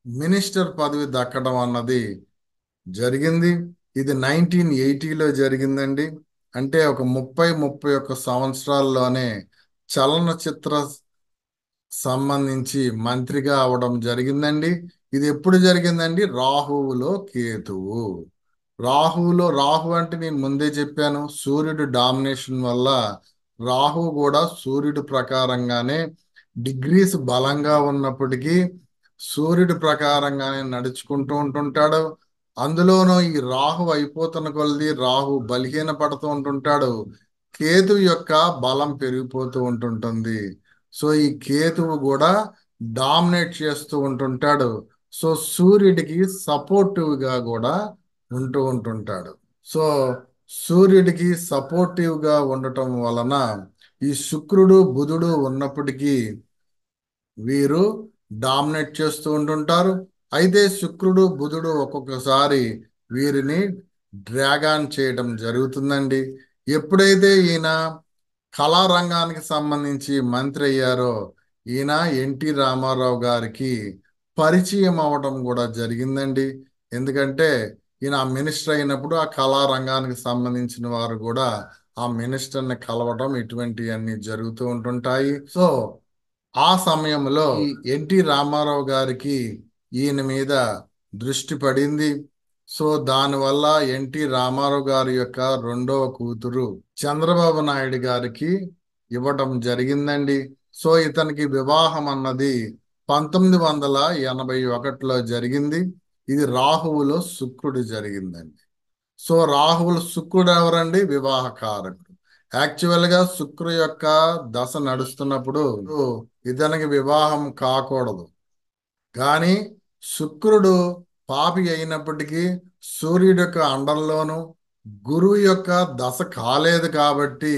మినిస్టర్ పదవి దక్కడం అన్నది జరిగింది. ఇది 1980లో జరిగిందండి. అంటే ఒక 30-31 సంవత్సరాల్లోనే చలనచిత్ర సంబంధించి మంత్రిగా అవడం జరిగిందండి. ఇది ఎప్పుడు జరిగిందండి? రాహువులో కేతువు. రాహు అంటే నేను ముందే చెప్పాను, సూర్యుడు డామినేషన్ వల్ల రాహు కూడా సూర్యుడు ప్రకారంగానే డిగ్రీస్ బలంగా ఉన్నప్పటికీ సూర్యుడి ప్రకారంగానే నడుచుకుంటూ ఉంటుంటాడు. అందులోనూ ఈ రాహు అయిపోతున్న కొలది రాహు బలహీన పడుతూ ఉంటుంటాడు. కేతు యొక్క బలం పెరిగిపోతూ ఉంటుంటుంది. సో ఈ కేతువు కూడా డామినేట్ చేస్తూ ఉంటుంటాడు. సో సూర్యుడికి సపోర్టివ్ గా కూడా ఉంటూ ఉంటుంటాడు. సో సూర్యుడికి సపోర్టివ్ గా ఉండటం వలన ఈ శుక్రుడు బుధుడు ఉన్నప్పటికీ వీరు డామినేట్ చేస్తూ ఉంటుంటారు. అయితే శుక్రుడు బుధుడు ఒక్కొక్కసారి వీరిని డ్రాగాన్ చేయడం జరుగుతుందండి. ఎప్పుడైతే ఈయన కళారంగానికి సంబంధించి మంత్రి అయ్యారో ఈయన ఎన్టీ రామారావు గారికి పరిచయం అవడం కూడా జరిగిందండి. ఎందుకంటే ఈయన మినిస్టర్ అయినప్పుడు ఆ కళారంగానికి సంబంధించిన వారు కూడా ఆ మినిస్టర్ని కలవడం ఇటువంటివన్నీ జరుగుతూ ఉంటుంటాయి. సో ఆ సమయంలో ఈ ఎన్టీ రామారావు గారికి ఈయన మీద దృష్టి పడింది. సో దానివల్ల ఎన్టీ రామారావు గారి యొక్క రెండవ కూతురు చంద్రబాబు నాయుడు గారికి ఇవ్వటం జరిగిందండి. సో ఇతనికి వివాహం అన్నది 1981లో జరిగింది. ఇది రాహువులో శుక్రుడు జరిగిందండి. సో రాహువులు శుక్రుడు ఎవరండి? వివాహకారకుడు. యాక్చువల్ గా శుక్రు యొక్క దశ నడుస్తున్నప్పుడు ఇతనికి వివాహం కాకూడదు. కానీ శుక్రుడు పాపి అయినప్పటికీ సూర్యుడి యొక్క అండంలోను గురువు యొక్క దశ కాలేదు కాబట్టి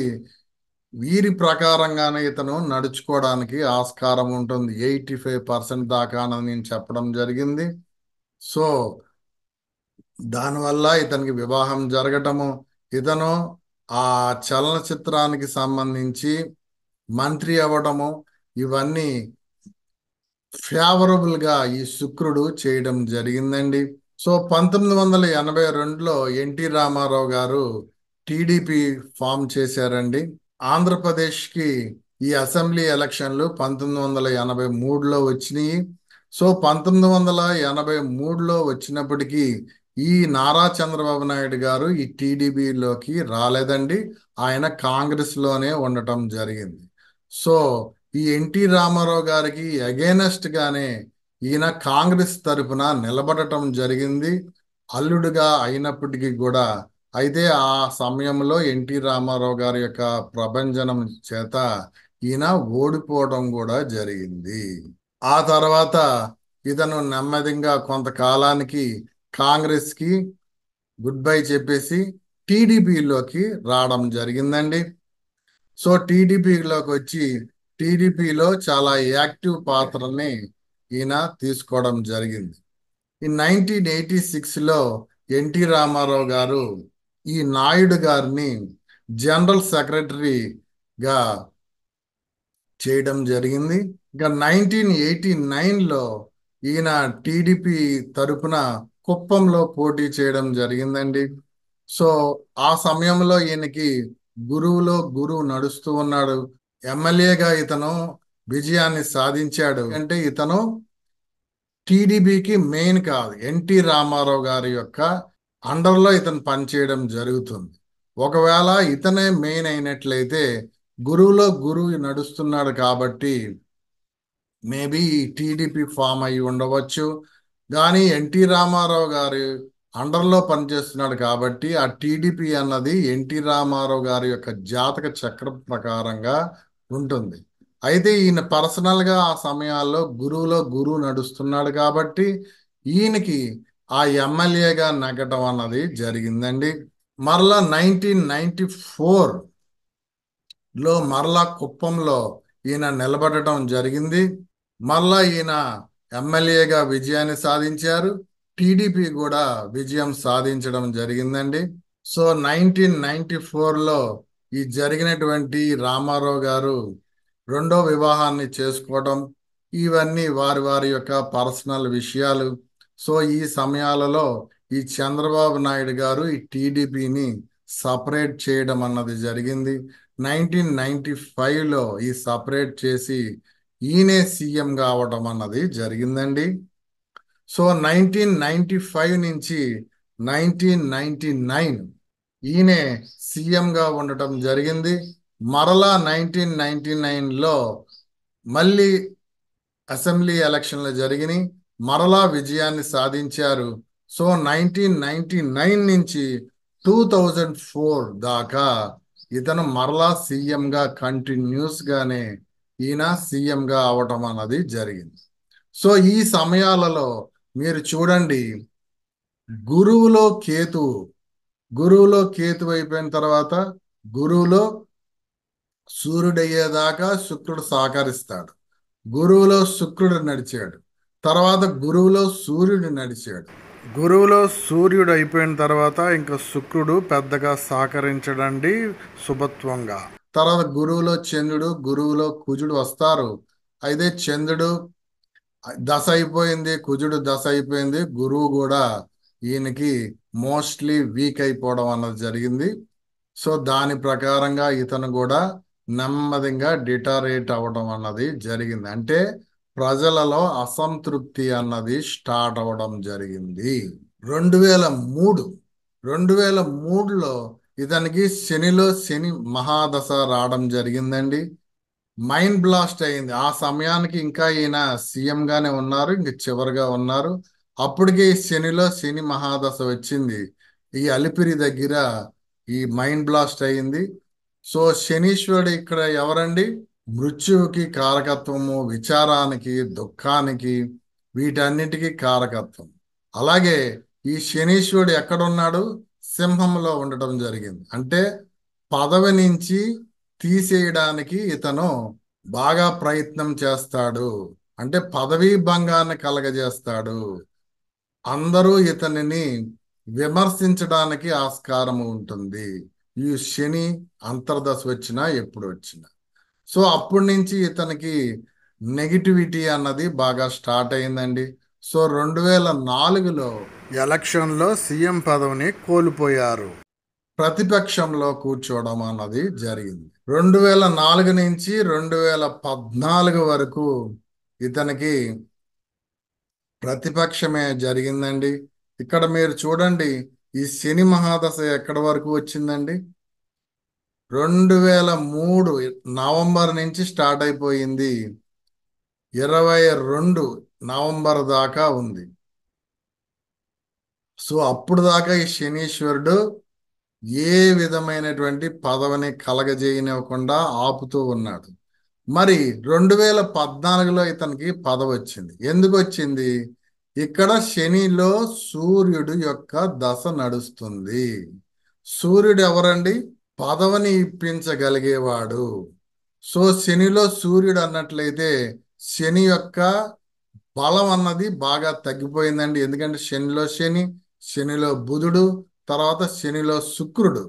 వీరి ప్రకారంగానే ఇతను నడుచుకోవడానికి ఆస్కారం ఉంటుంది. 85% దాకా అని నేను చెప్పడం జరిగింది. సో దానివల్ల ఇతనికి వివాహం జరగటము, ఇతను ఆ చలనచిత్రానికి సంబంధించి మంత్రి అవ్వడము, ఇవన్నీ ఫేవరబుల్ గా ఈ శుక్రుడు చేయడం జరిగిందండి. సో 1982లో ఎన్టీ రామారావు గారు టీడీపీ ఫామ్ చేశారండి. ఆంధ్రప్రదేశ్కి ఈ అసెంబ్లీ ఎలక్షన్లు 1983లో వచ్చినాయి. సో 1983లో వచ్చినప్పటికీ ఈ నారా చంద్రబాబు నాయుడు గారు ఈ టీడీపీలోకి రాలేదండి. ఆయన కాంగ్రెస్ లోనే ఉండటం జరిగింది. సో ఈ ఎన్టీ రామారావు గారికి అగేనెస్ట్ గానే ఈయన కాంగ్రెస్ తరపున నిలబడటం జరిగింది, అల్లుడుగా అయినప్పటికీ కూడా. అయితే ఆ సమయంలో ఎన్టీ రామారావు గారి యొక్క ప్రభంజనం చేత ఈయన ఓడిపోవడం కూడా జరిగింది. ఆ తర్వాత ఇతను నెమ్మదిగా కొంతకాలానికి కాంగ్రెస్ కి గుడ్ బై చెప్పేసి టీడీపీలోకి రావడం జరిగిందండి. సో టీడీపీలోకి వచ్చి టీడీపీలో చాలా యాక్టివ్ పాత్రని ఈయన తీసుకోవడం జరిగింది. ఈ 1986లో ఎన్టీ రామారావు గారు ఈ నాయుడు గారిని జనరల్ సెక్రటరీగా చేయడం జరిగింది. ఇంకా 1989లో ఈయన టీడీపీ తరపున కుప్పంలో పోటీ చేయడం జరిగిందండి. సో ఆ సమయంలో ఈయనకి గురువులో గురువు నడుస్తూ ఉన్నాడు. ఎమ్మెల్యేగా ఇతను విజయాన్ని సాధించాడు. అంటే ఇతను టీడీపీకి మెయిన్ కాదు, ఎన్టీ రామారావు గారి యొక్క అండర్లో ఇతను పనిచేయడం జరుగుతుంది. ఒకవేళ ఇతనే మెయిన్ అయినట్లయితే గురువులో గురువు నడుస్తున్నాడు కాబట్టి మేబీ టీడీపీ ఫామ్ అయి ఉండవచ్చు. కానీ ఎన్టీ రామారావు గారి అండర్లో పనిచేస్తున్నాడు కాబట్టి ఆ టీడీపీ అన్నది ఎన్టీ రామారావు గారి యొక్క జాతక చక్రం ప్రకారంగా ఉంటుంది. అయితే ఈయన పర్సనల్ గా ఆ సమయాల్లో గురువులో గురువు నడుస్తున్నాడు కాబట్టి ఈయనకి ఆ ఎమ్మెల్యేగా నెగ్గటం అన్నది జరిగిందండి. మరలా 1994లో మరలా కుప్పంలో ఈయన నిలబడటం జరిగింది. మరలా ఈయన ఎమ్మెల్యేగా విజయాన్ని సాధించారు. టీడీపీ కూడా విజయం సాధించడం జరిగిందండి. సో 1994లో ఈ జరిగినటువంటి రామారావు గారు రెండో వివాహాన్ని చేసుకోవడం, ఇవన్నీ వారి వారి యొక్క పర్సనల్ విషయాలు. సో ఈ సమయాలలో ఈ చంద్రబాబు నాయుడు గారు ఈ టీడీపీని సపరేట్ చేయడం అన్నది జరిగింది. 1995లో ఈ సపరేట్ చేసి ఈయనే సీఎం కావడం అన్నది జరిగిందండి. సో 1995 నుంచి 1999 ఈయనే సీఎంగా ఉండటం జరిగింది. మరలా 1999లో మళ్ళీ అసెంబ్లీ ఎలక్షన్లు జరిగినాయి. మరలా విజయాన్ని సాధించారు. సో 1999 నుంచి 2004 దాకా ఇతను మరలా సీఎంగా కంటిన్యూస్ గానే ఈయన సీఎంగా అవటం అన్నది జరిగింది. సో ఈ సమయాలలో మీరు చూడండి, గురువులో కేతు గురువులో కేతు అయిపోయిన తర్వాత గురువులో సూర్యుడు అయ్యేదాకా శుక్రుడు సహకరిస్తాడు. గురువులో శుక్రుడు నడిచాడు, తర్వాత గురువులో సూర్యుడు నడిచాడు. గురువులో సూర్యుడు అయిపోయిన తర్వాత ఇంకా శుక్రుడు పెద్దగా సహకరించడండి శుభత్వంగా. తర్వాత గురువులో చంద్రుడు, గురువులో కుజుడు వస్తారు. అయితే చంద్రుడు దశ అయిపోయింది, కుజుడు దశ అయిపోయింది, గురువు కూడా ఈయనకి మోస్ట్లీ వీక్ అయిపోవడం అన్నది జరిగింది. సో దాని ప్రకారంగా ఇతను కూడా నెమ్మదిగా డిటారేట్ అవ్వడం అన్నది జరిగింది. అంటే ప్రజలలో అసంతృప్తి అన్నది స్టార్ట్ అవ్వడం జరిగింది. 2003 2003లో ఇతనికి శనిలో శని మహాదశ రావడం జరిగిందండి. మైండ్ బ్లాస్ట్ అయింది. ఆ సమయానికి ఇంకా ఈయన సీఎం గానే ఉన్నారు, ఇంక చివరిగా ఉన్నారు. అప్పటికే శనిలో శని మహాదశ వచ్చింది. ఈ అలిపిరి దగ్గర ఈ మైండ్ బ్లాస్ట్ అయింది. సో శనీశ్వరుడు ఇక్కడ ఎవరండి? మృత్యువుకి కారకత్వము, విచారానికి, దుఃఖానికి, వీటన్నిటికీ కారకత్వం. అలాగే ఈ శనీశ్వరుడు ఎక్కడున్నాడు? సింహంలో ఉండటం జరిగింది. అంటే పదవి నుంచి తీసేయడానికి ఇతను బాగా ప్రయత్నం చేస్తాడు. అంటే పదవీ భంగాన్ని కలగజేస్తాడు. అందరూ ఇతనిని విమర్శించడానికి ఆస్కారం ఉంటుంది, ఈ శని అంతర్దశ వచ్చినా ఎప్పుడు వచ్చినా. సో అప్పటి నుంచి ఇతనికి నెగిటివిటీ అన్నది బాగా స్టార్ట్ అయిందండి. సో 2004లో ఎలక్షన్లో సీఎం పదవిని కోల్పోయారు. ప్రతిపక్షంలో కూర్చోవడం అన్నది జరిగింది. 2004 నుంచి 2014 వరకు ఇతనికి ప్రతిపక్షమే జరిగిందండి. ఇక్కడ మీరు చూడండి, ఈ శని మహాదశ ఎక్కడి వరకు వచ్చిందండి? 2003 నవంబర్ నుంచి స్టార్ట్ అయిపోయింది, 22 నవంబర్ దాకా ఉంది. సో అప్పుడు దాకా ఈ శనీశ్వరుడు ఏ విధమైనటువంటి పదవిని కలగజేయనివ్వకుండా ఆపుతూ ఉన్నాడు. మరి 2014లో ఇతనికి పదవి వచ్చింది. ఎందుకు వచ్చింది? ఇక్కడ శనిలో సూర్యుడు యొక్క దశ నడుస్తుంది. సూర్యుడు ఎవరండి? పదవిని ఇప్పించగలిగేవాడు. సో శనిలో సూర్యుడు అన్నట్లయితే శని యొక్క బలం అన్నది బాగా తగ్గిపోయిందండి. ఎందుకంటే శనిలో శని, శనిలో బుధుడు, తర్వాత శనిలో శుక్రుడు.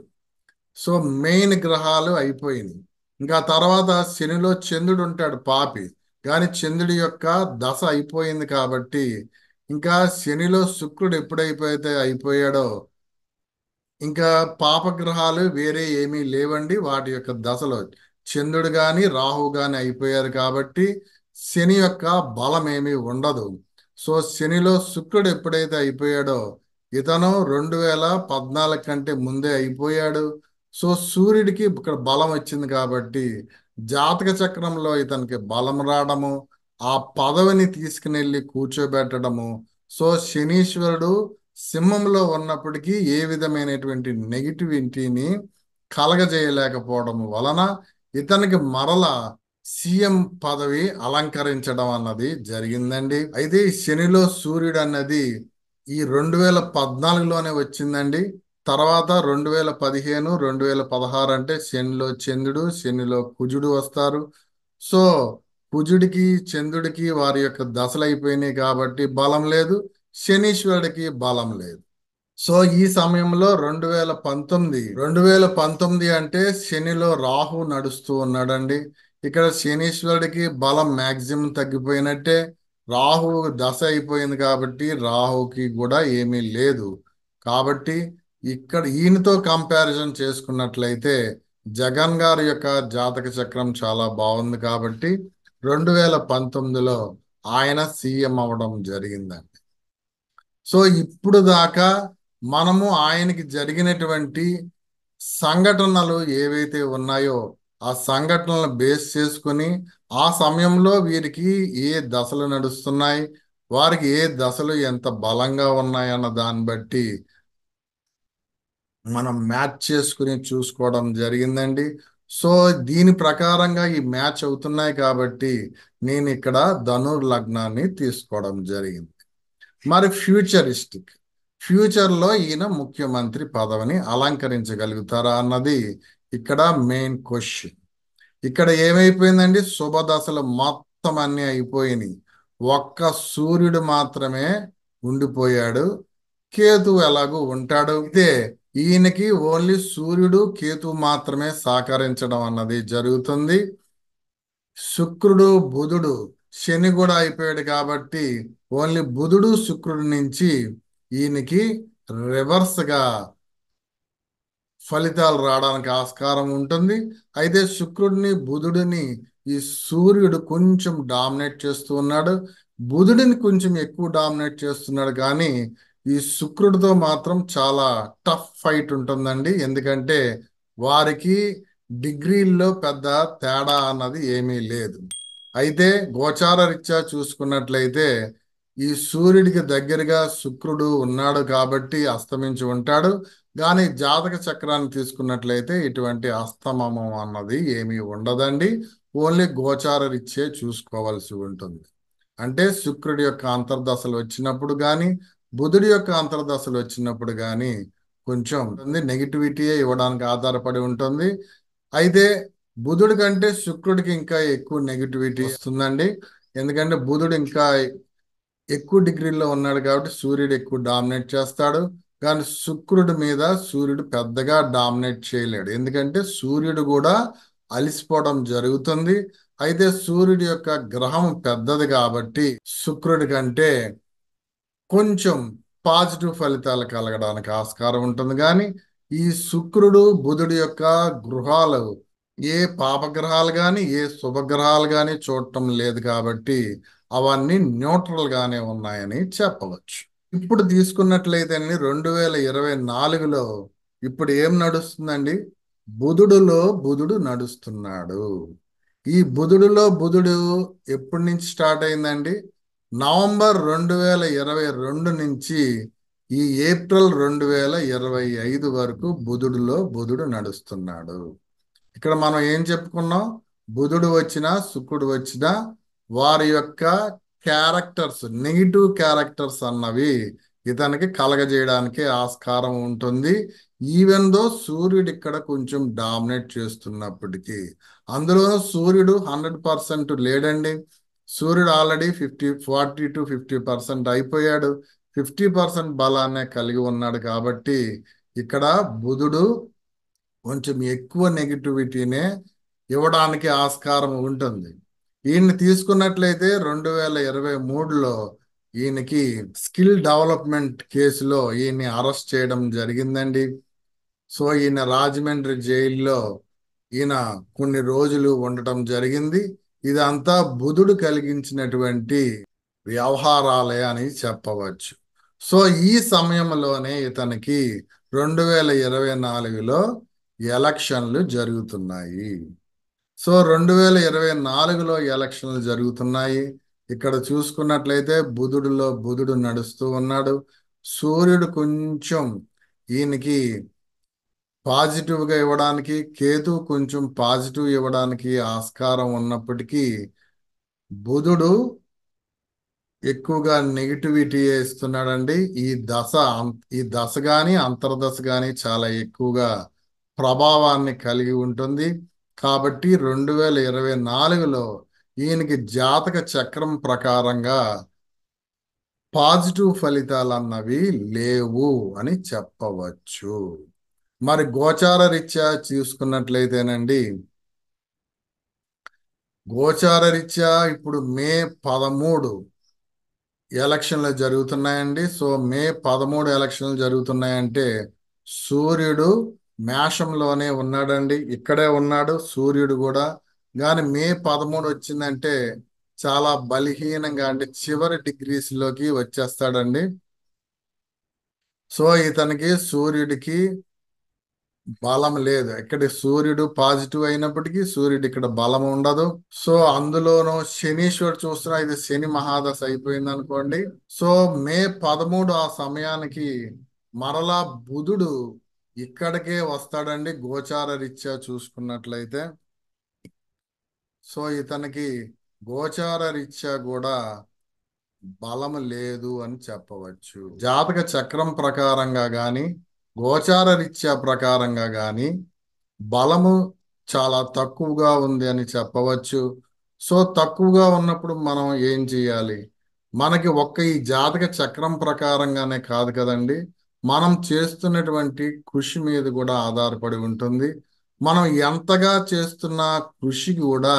సో మెయిన్ గ్రహాలు అయిపోయినాయి. ఇంకా తర్వాత శనిలో చంద్రుడు ఉంటాడు పాపి, కానీ చంద్రుడి యొక్క దశ అయిపోయింది కాబట్టి ఇంకా శనిలో శుక్రుడు ఎప్పుడైపోతే అయిపోయాడో ఇంకా పాపగ్రహాలు వేరే ఏమీ లేవండి. వాటి యొక్క దశలో చంద్రుడు గాని రాహు గాని అయిపోయారు కాబట్టి శని యొక్క బలం ఏమీ ఉండదు. సో శనిలో శుక్రుడు ఎప్పుడైతే అయిపోయాడో ఇతను 2014 కంటే ముందే అయిపోయాడు. సో సూర్యుడికి ఇక్కడ బలం వచ్చింది కాబట్టి జాతక చక్రంలో ఇతనికి బలం రావడము, ఆ పదవిని తీసుకుని కూర్చోబెట్టడము. సో శనీశ్వరుడు సింహంలో ఉన్నప్పటికీ ఏ విధమైనటువంటి నెగిటివిటీని కలగజేయలేకపోవడం వలన ఇతనికి మరల సీఎం పదవి అలంకరించడం అన్నది జరిగిందండి. అయితే ఈ శనిలో సూర్యుడు అన్నది ఈ 2014లోనే వచ్చిందండి. తర్వాత 2015, 2016 అంటే శనిలో చంద్రుడు, శనిలో కుజుడు వస్తారు. సో కుజుడికి చంద్రుడికి వారి యొక్క దశలు అయిపోయినాయి కాబట్టి బలం లేదు. శనీశ్వరుడికి బలం లేదు. సో ఈ సమయంలో 2019 అంటే శనిలో రాహు నడుస్తూ ఉన్నాడండి. ఇక్కడ శనీశ్వరుడికి బలం మాక్సిమం తగ్గిపోయినట్టే. రాహు దశ అయిపోయింది కాబట్టి రాహుకి కూడా ఏమీ లేదు. కాబట్టి ఇక్కడ ఈయనతో కంపారిజన్ చేసుకున్నట్లయితే జగన్ గారి యొక్క జాతక చక్రం చాలా బాగుంది కాబట్టి 2019లో ఆయన సీఎం అవడం జరిగిందండి. సో ఇప్పుడు దాకా మనము ఆయనకి జరిగినటువంటి సంఘటనలు ఏవైతే ఉన్నాయో ఆ సంఘటనలను బేస్ చేసుకుని ఆ సమయంలో వీరికి ఏ దశలు నడుస్తున్నాయి, వారికి ఏ దశలు ఎంత బలంగా ఉన్నాయన్న దాన్ని బట్టి మనం మ్యాచ్ చేసుకుని చూసుకోవడం జరిగిందండి. సో దీని ప్రకారంగా ఈ మ్యాచ్ అవుతున్నాయి కాబట్టి నేను ఇక్కడ ధనుర్ లగ్నాన్ని తీసుకోవడం జరిగింది. మరి ఫ్యూచర్లో ఈయన ముఖ్యమంత్రి పదవిని అలంకరించగలుగుతారా అన్నది ఇక్కడ మెయిన్ క్వశ్చన్. ఇక్కడ ఏమైపోయిందండి, శుభ దశలు మొత్తం అన్ని అయిపోయినాయి. ఒక్క సూర్యుడు మాత్రమే ఉండిపోయాడు. కేతు ఎలాగూ ఉంటాడు. అయితే ఈయనకి ఓన్లీ సూర్యుడు కేతు మాత్రమే సహకరించడం అన్నది జరుగుతుంది. శుక్రుడు బుధుడు శని కూడా అయిపోయాడు కాబట్టి ఓన్లీ బుధుడు శుక్రుడి నుంచి ఈయనకి రివర్స్ గా ఫలితాలు రావడానికి ఆస్కారం ఉంటుంది. అయితే శుక్రుడిని బుధుడిని ఈ సూర్యుడు కొంచెం డామినేట్ చేస్తూ ఉన్నాడు. బుధుడిని కొంచెం ఎక్కువ డామినేట్ చేస్తున్నాడు కానీ ఈ శుక్రుడితో మాత్రం చాలా టఫ్ ఫైట్ ఉంటుందండి. ఎందుకంటే వారికి డిగ్రీల్లో పెద్ద తేడా అన్నది ఏమీ లేదు. అయితే గోచార రీత్యా చూసుకున్నట్లయితే ఈ సూర్యుడికి దగ్గరగా శుక్రుడు ఉన్నాడు కాబట్టి అస్తమించి ఉంటాడు. కానీ జాతక చక్రాన్ని తీసుకున్నట్లయితే ఇటువంటి అస్తమమం అన్నది ఏమీ ఉండదండి. ఓన్లీ గోచార రీత్యే చూసుకోవాల్సి ఉంటుంది. అంటే శుక్రుడి యొక్క అంతర్దశలు వచ్చినప్పుడు కానీ బుధుడి యొక్క అంతర్దశలు వచ్చినప్పుడు కానీ కొంచెం నెగిటివిటీయే ఇవ్వడానికి ఆధారపడి ఉంటుంది. అయితే బుధుడి కంటే శుక్రుడికి ఇంకా ఎక్కువ నెగిటివిటీ వస్తుందండి. ఎందుకంటే బుధుడు ఇంకా ఎక్కువ డిగ్రీలో ఉన్నాడు కాబట్టి సూర్యుడు ఎక్కువ డామినేట్ చేస్తాడు. కానీ శుక్రుడి మీద సూర్యుడు పెద్దగా డామినేట్ చేయలేడు. ఎందుకంటే సూర్యుడు కూడా అలిసిపోవడం జరుగుతుంది. అయితే సూర్యుడి యొక్క గ్రహం పెద్దది కాబట్టి శుక్రుడి కంటే కొంచెం పాజిటివ్ ఫలితాలు కలగడానికి ఆస్కారం ఉంటుంది. కానీ ఈ శుక్రుడు బుధుడి యొక్క గృహాలు ఏ పాపగ్రహాలు కానీ ఏ శుభగ్రహాలు కానీ చూడటం లేదు కాబట్టి అవన్నీ న్యూట్రల్ గానే ఉన్నాయని చెప్పవచ్చు. ఇప్పుడు తీసుకున్నట్లయితే 2024లో ఇప్పుడు ఏం నడుస్తుందండి, బుధుడులో బుధుడు నడుస్తున్నాడు. ఈ బుధుడులో బుధుడు ఎప్పటి నుంచి స్టార్ట్ అయిందండి, నవంబర్ 2022 నుంచి ఈ ఏప్రిల్ 2025 వరకు బుధుడులో బుధుడు నడుస్తున్నాడు. ఇక్కడ మనం ఏం చెప్పుకున్నాం, బుధుడు వచ్చినా శుక్రుడు వచ్చినా వారి యొక్క క్యారెక్టర్స్ నెగిటివ్ క్యారెక్టర్స్ అన్నవి ఇతనికి కలగజేయడానికి ఆస్కారం ఉంటుంది. ఈవెన్ దో సూర్యుడు ఇక్కడ కొంచెం డామినేట్ చేస్తున్నప్పటికీ అందులో సూర్యుడు 100% లేడండి. సూర్యుడు ఆల్రెడీ 40 to 50% అయిపోయాడు. 50% బలాన్నే కలిగి ఉన్నాడు కాబట్టి ఇక్కడ బుధుడు కొంచెం ఎక్కువ నెగిటివిటీనే ఇవ్వడానికి ఆస్కారం ఉంటుంది. ఈయన్ని తీసుకున్నట్లయితే 2023లో ఈయనకి స్కిల్ డెవలప్మెంట్ కేసులో ఈయన్ని అరెస్ట్ చేయడం జరిగిందండి. సో ఈయన రాజమండ్రి జైల్లో ఈయన కొన్ని రోజులు ఉండటం జరిగింది. ఇదంతా బుధుడు కలిగించినటువంటి వ్యవహారాలే అని చెప్పవచ్చు. సో ఈ సమయంలోనే ఇతనికి 2024లో ఎలక్షన్లు జరుగుతున్నాయి. సో 2024లో ఎలక్షన్లు జరుగుతున్నాయి. ఇక్కడ చూసుకున్నట్లయితే బుధుడిలో బుధుడు నడుస్తూ ఉన్నాడు. సూర్యుడు కొంచెం ఈయనకి పాజిటివ్గా ఇవ్వడానికి, కేతు కొంచెం పాజిటివ్ ఇవ్వడానికి ఆస్కారం ఉన్నప్పటికీ బుధుడు ఎక్కువగా నెగిటివిటీ ఇస్తున్నాడండి. ఈ దశ కానీ అంతర్దశ కానీ చాలా ఎక్కువగా ప్రభావాన్ని కలిగి ఉంటుంది. కాబట్టి 2024లో ఈయనకి జాతక చక్రం ప్రకారంగా పాజిటివ్ ఫలితాలు అన్నవి లేవు అని చెప్పవచ్చు. మరి గోచార రీత్యా చూసుకున్నట్లయితేనండి, గోచార రీత్యా ఇప్పుడు మే 13 ఎలక్షన్లు జరుగుతున్నాయండి. సో మే 13 ఎలక్షన్లు జరుగుతున్నాయంటే సూర్యుడు మేషంలోనే ఉన్నాడండి, ఇక్కడే ఉన్నాడు సూర్యుడు కూడా. కానీ మే 13 వచ్చిందంటే చాలా బలహీనంగా, అంటే చివరి డిగ్రీస్ లోకి వచ్చేస్తాడండి. సో ఇతనికి సూర్యుడికి బలం లేదు. ఇక్కడ సూర్యుడు పాజిటివ్ అయినప్పటికీ సూర్యుడు ఇక్కడ బలం ఉండదు. సో అందులోనూ శనీశ్వరుడు చూస్తున్నా, ఇది శని మహాదశ అయిపోయింది అనుకోండి. సో మే 13 ఆ సమయానికి మరలా బుధుడు ఇక్కడికే వస్తాడండి గోచార రీత్యా చూసుకున్నట్లయితే. సో ఇతనికి గోచార రీత్యా కూడా బలం లేదు అని చెప్పవచ్చు. జాతక చక్రం ప్రకారంగా గాని గోచార రీత్యా ప్రకారంగా గాని బలము చాలా తక్కువగా ఉంది అని చెప్పవచ్చు. సో తక్కువగా ఉన్నప్పుడు మనం ఏం చేయాలి? మనకి ఒక్క ఈ జాతక చక్రం ప్రకారంగానే కాదు కదండి, మనం చేస్తున్నటువంటి కృషి మీద కూడా ఆధారపడి ఉంటుంది. మనం ఎంతగా చేస్తున్న కృషికి కూడా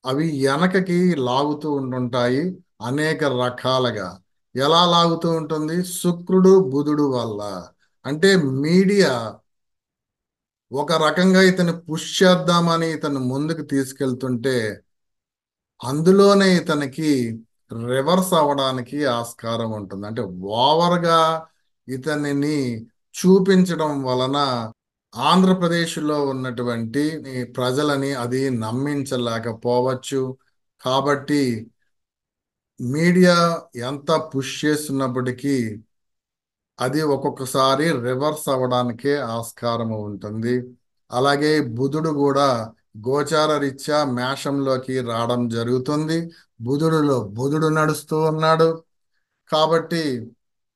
అవి వెనకకి లాగుతూ ఉంటుంటాయి అనేక రకాలుగా. ఎలా లాగుతూ ఉంటుంది? శుక్రుడు బుధుడు వల్ల. అంటే మీడియా ఒక రకంగా ఇతను పుష్ చేద్దామని ఇతను ముందుకు తీసుకెళ్తుంటే అందులోనే ఇతనికి రివర్స్ అవ్వడానికి ఆస్కారం ఉంటుంది. అంటే ఓవర్గా ఇతనిని చూపించడం వలన ఆంధ్రప్రదేశ్లో ఉన్నటువంటి ఈ ప్రజలని అది నమ్మించలేకపోవచ్చు. కాబట్టి మీడియా ఎంత పుష్ చేస్తున్నప్పటికీ అది ఒక్కొక్కసారి రివర్స్ అవ్వడానికే ఆస్కారం ఉంటుంది. అలాగే బుధుడు కూడా గోచార రీత్యా మేషంలోకి రావడం జరుగుతుంది. బుధుడు నడుస్తూ ఉన్నాడు. కాబట్టి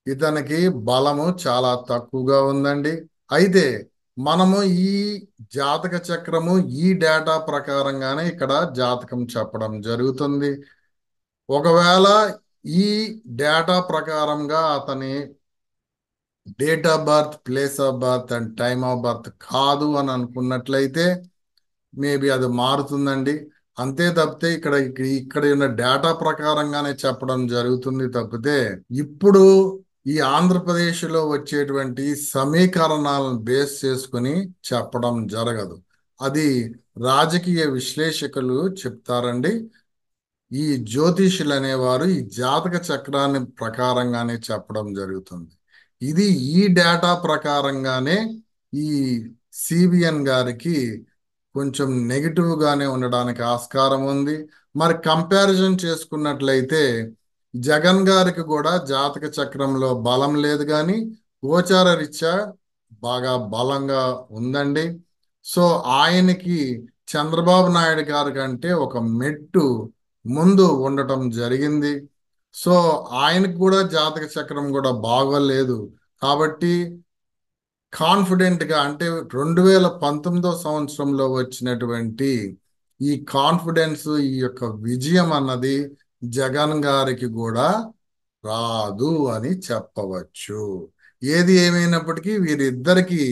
ఇతనికి బలము చాలా తక్కువగా ఉందండి. అయితే మనము ఈ జాతక చక్రము ఈ డేటా ప్రకారంగానే ఇక్కడ జాతకం చెప్పడం జరుగుతుంది. ఒకవేళ ఈ డేటా ప్రకారంగా అతని date of birth, place of birth and time of birth కాదు అని అనుకున్నట్లయితే మేబీ అది మారుతుందండి. అంతే తప్పితే ఇక్కడ ఉన్న డేటా ప్రకారంగానే చెప్పడం జరుగుతుంది తప్పితే ఇప్పుడు ఈ ఆంధ్రప్రదేశ్లో వచ్చేటువంటి సమీకరణాలను బేస్ చేసుకుని చెప్పడం జరగదు. అది రాజకీయ విశ్లేషకులు చెప్తారండి. ఈ జ్యోతిషులు అనేవారు ఈ జాతక చక్రాన్ని ప్రకారంగానే చెప్పడం జరుగుతుంది. ఇది ఈ డేటా ప్రకారంగానే ఈ సిబిఎన్ గారికి కొంచెం నెగిటివ్ గానే ఉండడానికి ఆస్కారం ఉంది. మరి కంపారిజన్ చేసుకున్నట్లయితే జగన్ గారికి కూడా జాతక చక్రంలో బలం లేదు, కానీ గోచార రీత్యా బాగా బలంగా ఉందండి. సో ఆయనకి చంద్రబాబు నాయుడు గారి కంటే ఒక మెట్టు ముందు ఉండటం జరిగింది. సో ఆయనకు కూడా జాతక చక్రం కూడా బాగోలేదు. కాబట్టి కాన్ఫిడెంట్ గా, అంటే 2019 సంవత్సరంలో వచ్చినటువంటి ఈ కాన్ఫిడెన్స్, ఈ యొక్క విజయం అన్నది జగన్ గారికి కూడా రాదు అని చెప్పవచ్చు. ఏది ఏమైనప్పటికీ వీరిద్దరికి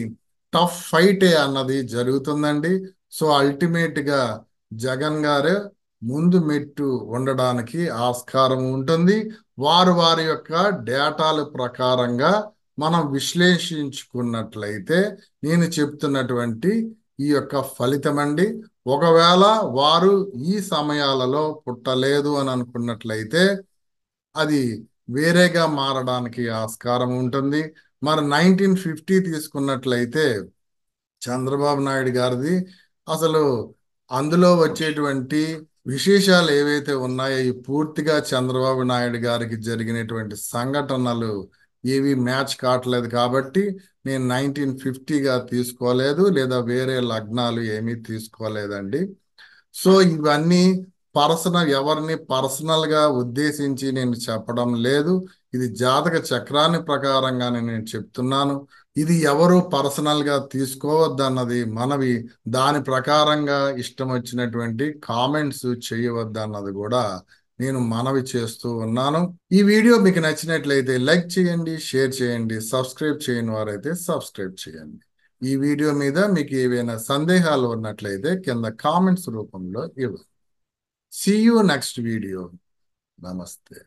టఫ్ ఫైటే అన్నది జరుగుతుందండి. సో అల్టిమేట్ గా జగన్ గారే ముందు మెట్టు ఉండడానికి ఆస్కారం ఉంటుంది. వారి యొక్క డేటాల ప్రకారంగా మనం విశ్లేషించుకున్నట్లయితే నేను చెప్తున్నటువంటి ఈ యొక్క ఫలితం అండి. ఒకవేళ వారు ఈ సమయాలలో పుట్టలేదు అని అనుకున్నట్లయితే అది వేరేగా మారడానికి ఆస్కారం ఉంటుంది. మరి 1950 తీసుకున్నట్లయితే చంద్రబాబు నాయుడు గారిది అసలు అందులో వచ్చేటువంటి విశేషాలు ఏవైతే ఉన్నాయో ఈ పూర్తిగా చంద్రబాబు నాయుడు గారికి జరిగినటువంటి సంఘటనలు ఏవి మ్యాచ్ కావట్లేదు. కాబట్టి నేను 1950గా తీసుకోలేదు, లేదా వేరే లగ్నాలు ఏమీ తీసుకోలేదండి. సో ఇవన్నీ ఎవరిని పర్సనల్ గా ఉద్దేశించి నేను చెప్పడం లేదు. ఇది జాతక చక్రాన్ని ప్రకారంగానే నేను చెప్తున్నాను. ఇది ఎవరు పర్సనల్ గా తీసుకోవద్దన్నది మనవి. దాని ప్రకారంగా ఇష్టం వచ్చినటువంటి కామెంట్స్ చేయవద్దన్నది కూడా నేను మనవి చేస్తూ ఉన్నాను. ఈ వీడియో మీకు నచ్చినట్లయితే లైక్ చేయండి, షేర్ చేయండి, సబ్స్క్రైబ్ చేయని వారైతే సబ్స్క్రైబ్ చేయండి. ఈ వీడియో మీద మీకు ఏవైనా సందేహాలు ఉన్నట్లయితే కింద కామెంట్స్ రూపంలో ఇవ్వండి. See you next video. Namaste.